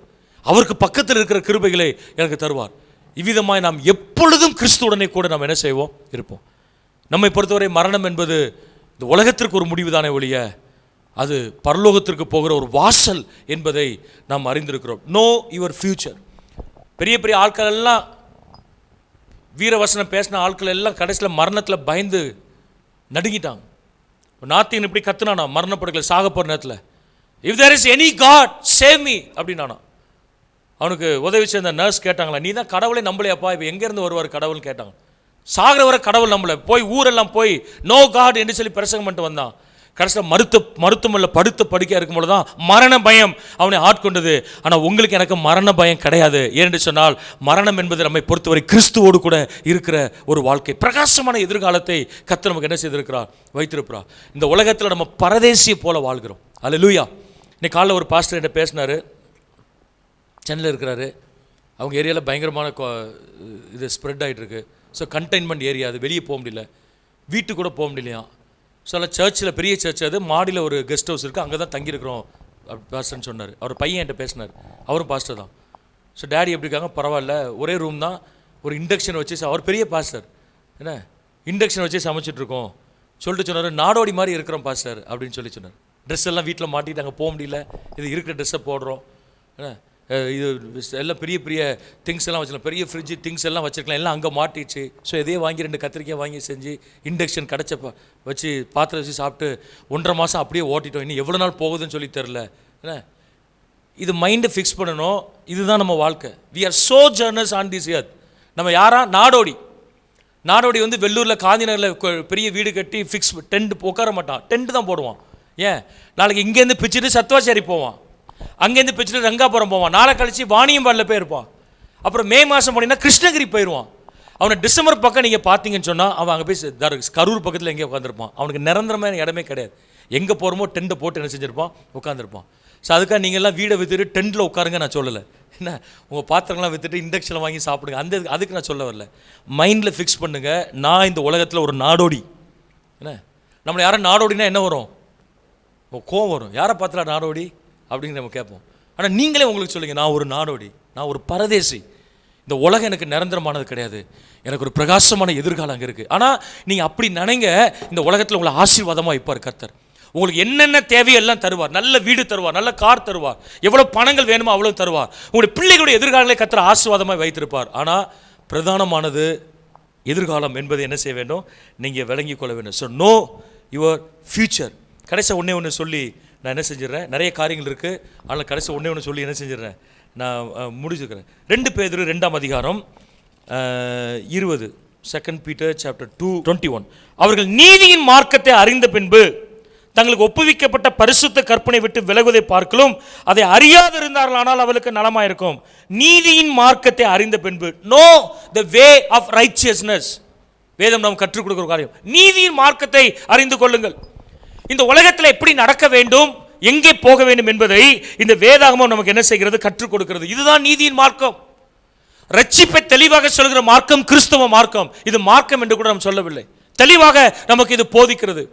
அவருக்கு பக்கத்தில் இருக்கிற கிருபைகளை எனக்கு தருவார். இவ்விதமாய் நாம் எப்பொழுதும் கிறிஸ்துவுடனே கூட நாம் என்ன செய்வோம்? இருப்போம். நம்மை பொறுத்தவரை மரணம் என்பது இந்த உலகத்திற்கு ஒரு முடிவுதானே ஒழிய அது பரலோகத்திற்கு போகிற ஒரு வாசல் என்பதை நாம் அறிந்திருக்கிறோம். No your future. பெரிய பெரிய ஆட்கள் எல்லாம், வீரவசனம் பேசின ஆட்கள் எல்லாம் கடைசியில் மரணத்தில் பயந்து நடுங்கிட்டாங்க. நாத்தின் இப்படி கத்துனானா மரணப்படுக்கல, சாக போகிற நேரத்தில், if there is any God save me அப்படின்னானா. அவனுக்கு உதவி செய்த நர்ஸ் கேட்டாங்களா, நீ தான் கடவுளை நம்பலையாப்பா, இப்போ எங்கேருந்து வருவார் கடவுள்னு கேட்டாங்க. சாகிற வர கடவுள் நம்மளை போய் ஊரெல்லாம் போய் நோ காட் என்று சொல்லி பிரசங்கம் பண்ணிட்டு வந்தான். கடைசியில் மருத்துவமனையில் படுத்த படுக்கையாக இருக்கும் பொழுது தான் மரண பயம் அவனை ஆட்கொண்டது. ஆனால் உங்களுக்கு எனக்கு மரண பயம் கிடையாது. ஏனென்று சொன்னால் மரணம் என்பது நம்மை பொறுத்தவரை கிறிஸ்துவோடு கூட இருக்கிற ஒரு வாழ்க்கை, பிரகாசமான எதிர்காலத்தை கர்த்தர் நமக்கு என்ன செய்திருக்கிறார்? வைத்திருக்கிறார். இந்த உலகத்தில் நம்ம பரதேசியை போல வாழ்கிறோம். அல்லேலூயா. இன்னைக்கு காலையில் ஒரு பாஸ்டர் என்கிட்ட பேசினார். சென்னையில் இருக்கிறாரு. அவங்க ஏரியாவில் பயங்கரமான இது ஸ்ப்ரெட் ஆகிட்டு இருக்கு. ஸோ கண்டெய்ன்மெண்ட் ஏரியா, அது வெளியே போக முடியல, வீட்டுக்கு கூட போக முடியலையா. ஸோ அதில் சர்ச்சில், பெரிய சர்ச், அது மாடியில் ஒரு கெஸ்ட் ஹவுஸ் இருக்குது, அங்கே தான் தங்கியிருக்கிறோம் பாஸ்டர்னு சொன்னார். அவர் பையன் என்கிட்ட பேசினார், அவரும் பாஸ்டர் தான். ஸோ டேடி எப்படி இருக்காங்க? பரவாயில்ல, ஒரே ரூம் தான், ஒரு இண்டக்ஷன் வச்சு, அவர் பெரிய பாஸ்டர், என்ன இண்டக்ஷன் வச்சு சமைச்சிட்ருக்கோம் சொல்லிட்டு சொன்னார். நாடோடி மாதிரி இருக்கிறோம் பாஸ்டர் அப்படின்னு சொல்லி சொன்னார். ட்ரெஸ் எல்லாம் வீட்டில் மாட்டிட்டு அங்கே போக முடியல, இது இருக்கிற ட்ரெஸ்ஸை போடுறோம், என்ன இது எல்லாம் பெரிய பெரிய திங்ஸ் எல்லாம் வச்சுக்கலாம், பெரிய ஃப்ரிட்ஜு திங்ஸ் எல்லாம் வச்சுருக்கலாம், எல்லாம் அங்கே மாட்டிடுச்சு. ஸோ எதையே வாங்கி 2 கத்திரிக்காய் வாங்கி செஞ்சு இண்டக்ஷன் கிடச்சப்ப வச்சு பாத்திரம் வச்சு சாப்பிட்டு 1.5 மாதம் அப்படியே ஓட்டிட்டோம். இன்னும் எவ்வளோ நாள் போகுதுன்னு சொல்லி தெரில. என்ன இது மைண்டை ஃபிக்ஸ் பண்ணணும். இதுதான் நம்ம வாழ்க்கை. We are so journeys on this earth. நம்ம யாரா? நாடோடி. நாடோடி வந்து வெள்ளூரில் காந்தி நகரில் பெரிய வீடு கட்டி ஃபிக்ஸ் டென்ட் உட்கார மாட்டான், டென்ட் தான் போடுவான். ஏன்? நாளைக்கு இங்கேருந்து பிச்சுட்டு சத்வாச்சேரி போவான், அங்கேருந்து பிச்சுட்டு ரங்காபுரம் போவான், நாளை கழிச்சு வாணியம்பாடில் போயிருப்பான், அப்புறம் மே மாதம் போனீங்கன்னா கிருஷ்ணகிரி போயிடுவான். அவனை டிசம்பர் பக்கம் நீங்கள் பார்த்தீங்கன்னு சொன்னால் அவன் அங்கே போய் கரூர் பக்கத்தில் எங்கேயோ உட்காந்துருப்பான். அவனுக்கு நிரந்தரமான இடமே கிடையாது. எங்கே போகிறோமோ டென்ட்டை போட்டு என்ன செஞ்சுருப்பான்? உட்காந்துருப்பான். ஸோ அதுக்காக நீங்கள்லாம் வீடை விற்றுட்டு டென்ட்டில் உட்காருங்க நான் சொல்லலை. என்ன உங்கள் பாத்திரங்கள்லாம் விற்றுட்டு இண்டக்ஷனில் வாங்கி சாப்பிடுங்க, அதுக்கு நான் சொல்ல வரல. மைண்டில் ஃபிக்ஸ் பண்ணுங்கள், நான் இந்த உலகத்தில் ஒரு நாடோடி. என்ன நம்மளை யாரும் நாடோடினா என்ன வரும்? கோவம் வரும். யாரை பார்த்தா நாடோடி அப்படின்னு நம்ம கேட்போம். ஆனால் நீங்களே உங்களுக்கு சொல்லுங்கள், நான் ஒரு நாடோடி, நான் ஒரு பரதேசி. இந்த உலகம் எனக்கு நிரந்தரமானது கிடையாது, எனக்கு ஒரு பிரகாசமான எதிர்காலம் அங்கே இருக்குது. ஆனால் நீங்கள் அப்படி நினைங்க, இந்த உலகத்தில் உங்களை ஆசீர்வாதமாக வைப்பார் கர்த்தர். உங்களுக்கு என்னென்ன தேவையெல்லாம் தருவார். நல்ல வீடு தருவார், நல்ல கார் தருவார், எவ்வளோ பணங்கள் வேணுமோ அவ்வளோ தருவார். உங்களுடைய பிள்ளைகளுடைய எதிர்காலங்களை கர்த்தர் ஆசீர்வாதமாக வைத்திருப்பார். ஆனால் பிரதானமானது எதிர்காலம் என்பதை என்ன செய்ய வேண்டும்? நீங்கள் விளங்கி கொள்ள வேண்டும். So no your future. கடைசி ஒன்று சொல்லி நான் என்ன செஞ்சிடறேன், நிறைய காரியங்கள் இருக்குது, ஆனால் கடைசி ஒன்று சொல்லி என்ன செஞ்சிடறேன், நான் முடிச்சுக்கிறேன். 2 பேதுரு 2ஆம் அதிகாரம் 20, 2 Peter chapter 2:21. அவர்கள் நீதியின் மார்க்கத்தை அறிந்த பின்பு தங்களுக்கு ஒப்புவிக்கப்பட்ட பரிசுத்த கற்பனை விட்டு விலகுவதை பார்க்கலும் அதை அறியாதிருந்தார்களானால் அவளுக்கு நலமாயிருக்கும். நீதியின் மார்க்கத்தை அறிந்த பின்பு, know the way of righteousness. வேதம் நாம் கற்றுக் கொடுக்கிற காரியம், நீதியின் மார்க்கத்தை அறிந்து கொள்ளுங்கள். இந்த உலகத்தில் எப்படி நடக்க வேண்டும், எங்கே போக வேண்டும் என்பதை இந்த வேதாகமம் நமக்கு என்ன செய்கிறது? கற்றுக் கொடுக்கிறது. இதுதான் நீதியின் மார்க்கம். ரட்சிப்பை தெளிவாக சொல்கிற மார்க்கம் கிறிஸ்தவ மார்க்கம். இது மார்க்கம் என்று கூட நாம் சொல்லவில்லை, தெளிவாக நமக்கு இது போதிக்கிறது.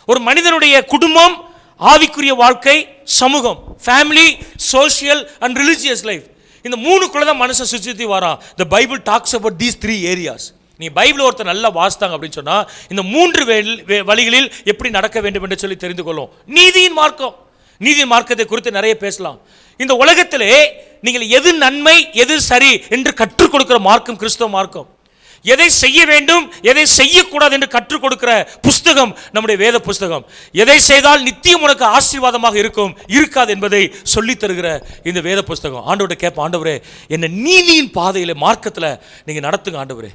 ஒரு மனிதனுடைய குடும்பம், ஆவிக்குரிய வாழ்க்கை, சமூகம், family, social and religious life, இந்த 3குள்ள தான் மனுஷன் சுற்றி வரான். The Bible talks about these 3 areas. நீ பைபிள் ஒருத்தர் நல்லா வாசித்தாங்க அப்படின்னு சொன்னால் இந்த 3 வழிகளில் எப்படி நடக்க வேண்டும் என்று சொல்லி தெரிந்து கொள்ளும். நீதியின் மார்க்கம். நீதியின் மார்க்கத்தை குறித்து நிறைய பேசலாம். இந்த உலகத்திலே நீங்கள் எது நன்மை எது சரி என்று கற்றுக் கொடுக்கிற மார்க்கம் கிறிஸ்தவ மார்க்கம். எதை செய்ய வேண்டும் எதை செய்யக்கூடாது என்று கற்றுக் கொடுக்கிற புஸ்தகம் நம்முடைய வேத புஸ்தகம். எதை செய்தால் நித்தியம் உனக்கு ஆசீர்வாதமாக இருக்கும், இருக்காது என்பதை சொல்லித் தருகிற இந்த வேத புஸ்தகம். ஆண்டவரை கேட்ப, ஆண்டவரே என்னை நீதியின் பாதையில் மார்க்கத்தில் நீங்கள் நடத்துங்க ஆண்டவரே.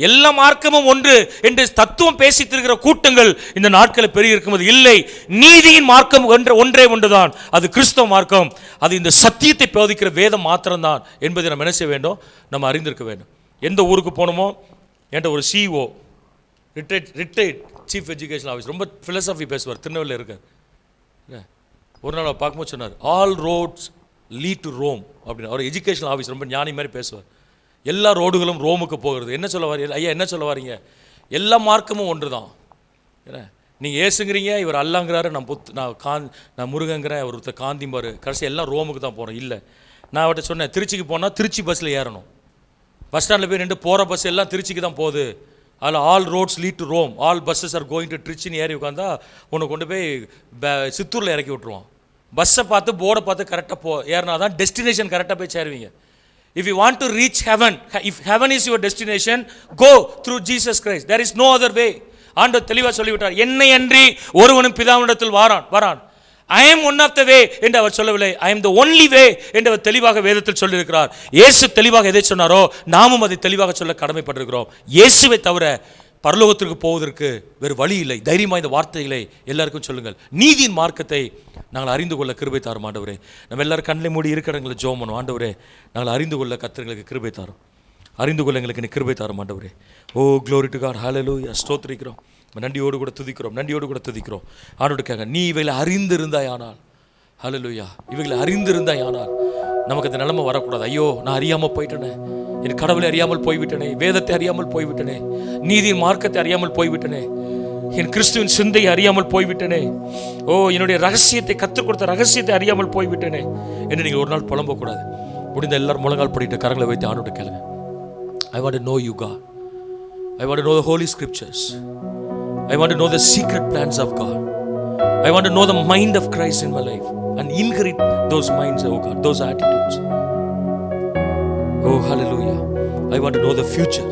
எல்லா மார்க்கமும் ஒன்று என்று தத்துவம் பேசித்திருக்கிற கூட்டங்கள் இந்த நாட்களில் பெருகி இருக்கும்போது, இல்லை, நீதியின் மார்க்கம் ஒன்றே ஒன்றுதான், அது கிறிஸ்தவ மார்க்கம். அது இந்த சத்தியத்தை போதிக்கிற வேதம் மாத்திரம்தான் என்பதை நம்ம என்ன செய்ய வேண்டும், நம்ம அறிந்திருக்க வேண்டும். எந்த ஊருக்கு போனோமோ என்கிட்ட ஒரு CEO, retired chief education office, ரொம்ப ஃபிலசாஃபி பேசுவார், திருநெல்வேலியில் இருக்கார். ஒரு நாள் அவர் பார்க்கும்போது சொன்னார், all roads lead to Rome அப்படின்னு. அவர் எஜுகேஷனல் ஆஃபீஸ், ரொம்ப ஞானி மாதிரி பேசுவார். எல்லா ரோடுகளும் ரோமுக்கு போகிறது. என்ன சொல்ல வாரீங்க ஐயா, என்ன சொல்ல வாரீங்க? எல்லா மார்க்கமும் ஒன்று தான். ஏன்னா நீங்கள் ஏசுங்கிறீங்க, இவர் அல்லாங்கிறாரு, நான் முருகங்கிறேன், ஒருத்தர் காந்திம்பார், கடைசி எல்லாம் ரோமுக்கு தான் போகிறோம். இல்லை, நான் அவர்கிட்ட சொன்னேன், திருச்சிக்கு போனால் திருச்சி பஸ்ஸில் ஏறணும். பஸ் ஸ்டாண்டில் போய் நின்று போகிற பஸ் எல்லாம் திருச்சிக்கு தான் போகுது. அதில் all roads lead to Rome, all buses are going to ட்ரிச்சின்னு ஏறி உட்காந்தா உன்னை கொண்டு போய் சித்தூரில் இறக்கி விட்ருவான். பஸ்ஸை பார்த்து போர்டை பார்த்து கரெக்டாக ஏறினா தான் டெஸ்டினேஷன் கரெக்டாக போய் சேருவீங்க. If you want to reach heaven, if heaven is your destination, go through Jesus Christ. There is no other way. ஆண்டவர் தெளிவாக சொல்லிவிட்டார், என்னை அன்றி ஒருவனும் பிதாவினிடத்தில் வரான். I am one of the way என்று அவர் சொல்லவில்லை, I am the only way என்று அவர் தெளிவாக வேதத்தில் சொல்லியிருக்கிறார். இயேசு தெளிவாக எதை சொன்னாரோ நாமும் அதை தெளிவாக சொல்ல கடமைப்பட்டிருக்கிறோம். இயேசுவை தவிர பரலோகத்திற்கு போவதற்கு வேறு வழி இல்லை. தைரியமாக இந்த வார்த்தைகளை எல்லாருக்கும் சொல்லுங்கள். நீதியின் மார்க்கத்தை நாங்கள் அறிந்து கொள்ள கிருபை தாரும் ஆண்டவரே. நம்ம எல்லாரும் கண்ணில் மூடி இருக்கிறவங்களை ஜெபம் பண்ணுவோம். ஆண்டவரே, நாங்கள் அறிந்து கொள்ள கர்த்தர்களுக்கு கிருபை தாரும், அறிந்து கொள்ள எங்களுக்கு நீ கிருபை தாரும் ஆண்டவரே. ஓ க்ளோரி டு காட், ஹல்லேலூயா, ஸ்தோத்திரிக்கிறோம், நன்றியோடு கூட துதிக்கிறோம். ஆண்டவருக்காக நீ இவைகளை அறிந்திருந்தாய் ஆனால், ஹல்லேலூயா, இவைகளை அறிந்திருந்தாய் ஆனால் நமக்கு அந்த நிலைமை வரக்கூடாது. ஐயோ, நான் அறியாமல் போயிட்டேனே, என் கடவுளை அறியாமல் போய்விட்டனே, வேதத்தை அறியாமல் போய்விட்டனே, நீதியின் மார்க்கத்தை அறியாமல் போய்விட்டனே, என் கிறிஸ்துவின் சிந்தையை அறியாமல் போய்விட்டனே, ஓ என்னுடைய ரகசியத்தை கற்றுக் கொடுத்த ரகசியத்தை அறியாமல் போய்விட்டனே என்று நீங்கள் ஒரு நாள் புலம்பக்கூடாது. முடிந்த எல்லாரும் முழங்கால் படிட்டு கரங்களை வைத்து ஆண்டவரை கேளுங்க. I want to know you, God. I want to know the holy scriptures. I want to know the secret plans of God. I want to know the mind of Christ in my life and inherit those minds, oh God, those attitudes. Oh hallelujah. I want to know the future,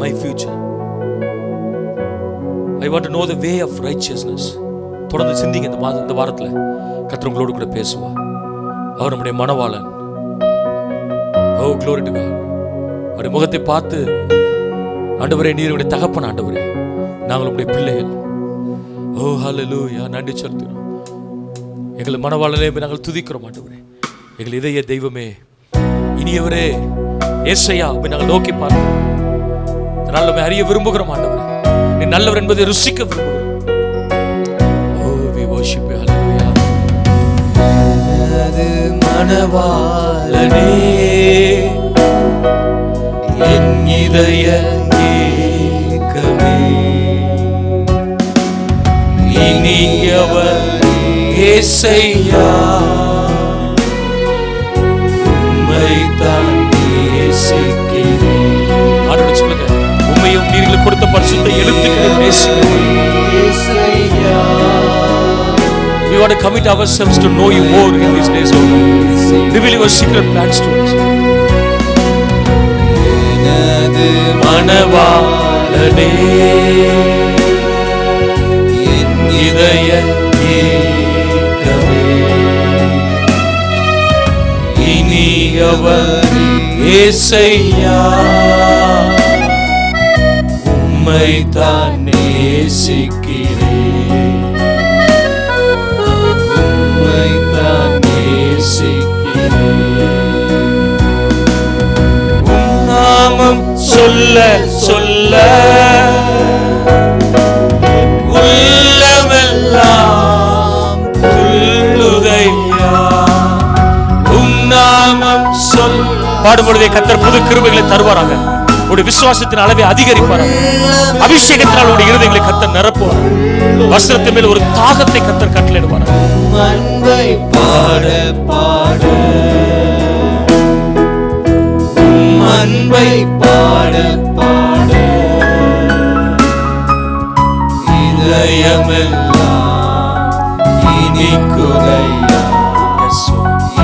my future. I want to know the way of righteousness. தொடர்ந்து சிந்திங்க. இந்த வாரத்தில் கர்த்தர் உங்களோடு கூட பேசுவார். அவர் நம்முடைய மனவாளன். Oh glory to God. அவருடைய முகத்தை பார்த்து, ஆண்டவரே நீர் உடைய தகப்பன், ஆண்டவரே நாங்கள் உடைய பிள்ளைகள். ஓ ஹல்லேலூயா, நன்றி செலுத்துகிறோம். எங்கள் மனவாளனே நாங்கள் துதிக்கிறோம் ஆண்டவரே. எங்கள் இதய தெய்வமே, இனியவரே, ஏசையா நாங்கள் நோக்கி பார்க்கிறோம். அதனால் நம்ம அறிய விரும்புகிறோம் ஆண்டவரே, நீ நல்லவர் என்பதை ருசிக்க விரும்புகிறோம். ஓ we worship you, hallelujah. எனது மனவாளனே, என் இதய ஏக்கமே, இனியவர் ஏசையா, உம்மைத்தான் நேசிக்கிறேன். ஆண்டவரே சொல்லுங்க, உம்மையும் நீர்களுக்கு கொடுத்த பரிசுத்த எழுத்துக்களை நேசிக்கிறேன். We want to commit ourselves to know you more in these days, O God. Reveal your secret plans to us. எனது மனவாளனே, என் இதய ஏக்கமே, இனியவர் ஏசையா, உம்மைத்தான் நேசிக்கிறேன், உம்மைத்தான் நேசிக்கிறேன். உம் நாமம் சொல்ல சொல்ல உள்ளமெல்லாம் துள்ளுதையா. உம் நாமம் சொல் பாடுபொழுதே கர்த்தர் புது கிருபைகளை தருவாராங்க. உடைய விசுவாசத்தின் அளவை அதிகரிப்பாராங்க. அபிஷேகத்தினால் உடைய இருதயங்களை கர்த்தர் நிரப்புவார். வஸ்திரத்தின் மேல் ஒரு தாகத்தை கர்த்தர் கட்டளையிடுவார். அன்பை பாட பாட, அன்பை பாட பாட, இதயமெல்லாம் இனிக்குதையா,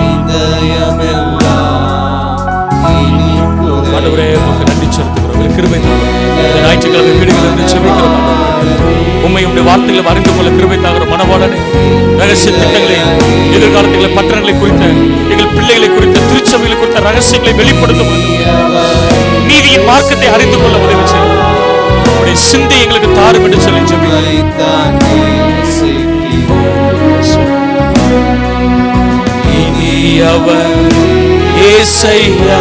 இதயமெல்லாம் இனிக்குதையா. ஆண்டவரே, உமக்கு நன்றி செலுத்துகிறோம். கிருபை இந்த ஞாயிற்றுக்கிழமை வீடுகளில் செபிக்கிறோம். உம்மை உம்முடைய வார்த்தைகளை அறிந்து கொள்ள கிருபை தாகிற மனவாளனே, ரகசிய திட்டங்களை, எதிர்காலத்திலே பட்டணங்களை குறித்த, எங்கள் பிள்ளைகளை குறித்த, திருச்சபைகளை குறித்த ரகசியங்களை வெளிப்படுத்தும். நீ நீதியின் மார்க்கத்தை அறிந்து கொள்ள உதவி செய்யும். உம்முடைய சிந்தை எங்களுக்கு தாரும் என்று சொல்லி ஜெபிக்கிறோம். இனியவர் ஏசையா,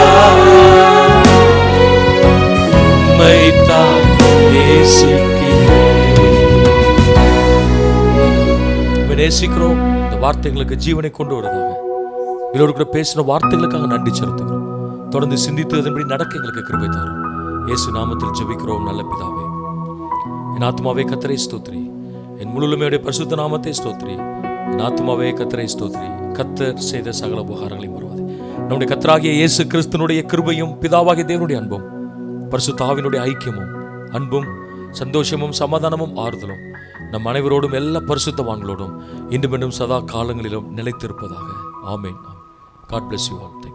உம்மைத்தான் நேசிக்கிறேன். உம்மை நேசிக்கிறோம். இந்த வார்த்தைகளுக்கு ஜீவனை கொண்டு வருவதாக. இதோடு கூட பேசின வார்த்தைகளுக்காக நன்றி செலுத்துகிறோம். தொடர்ந்து சிந்தித்து அதன்படி நடக்க எங்களுக்கு கிருபை தாரும். இயேசு நாமத்தில் ஜெபிக்கிறோம் நல்ல பிதாவே. என் ஆத்மாவே கர்த்தரை ஸ்தோத்திரி, என் முழுமையுடைய பரிசுத்த நாமத்தை ஸ்தோத்திரி. என் ஆத்மாவே கர்த்தரை ஸ்தோத்திரி. கர்த்தர் செய்த சகல உபகாரங்களையும் வருவது நம்முடைய கர்த்தராகிய இயேசு கிறிஸ்துனுடைய கிருபையும் பிதாவாகிய தேவனுடைய அன்பும் பரிசுத்த ஆவியினுடைய ஐக்கியமும் அன்பும் சந்தோஷமும் சமாதானமும் ஆறுதலும் நம் அனைவரோடும் எல்லா பரிசுத்தவான்களோடும் இன்றும் சதா காலங்களிலும் நிலைத்திருப்பதாக. ஆமென். God bless you all. Thank you.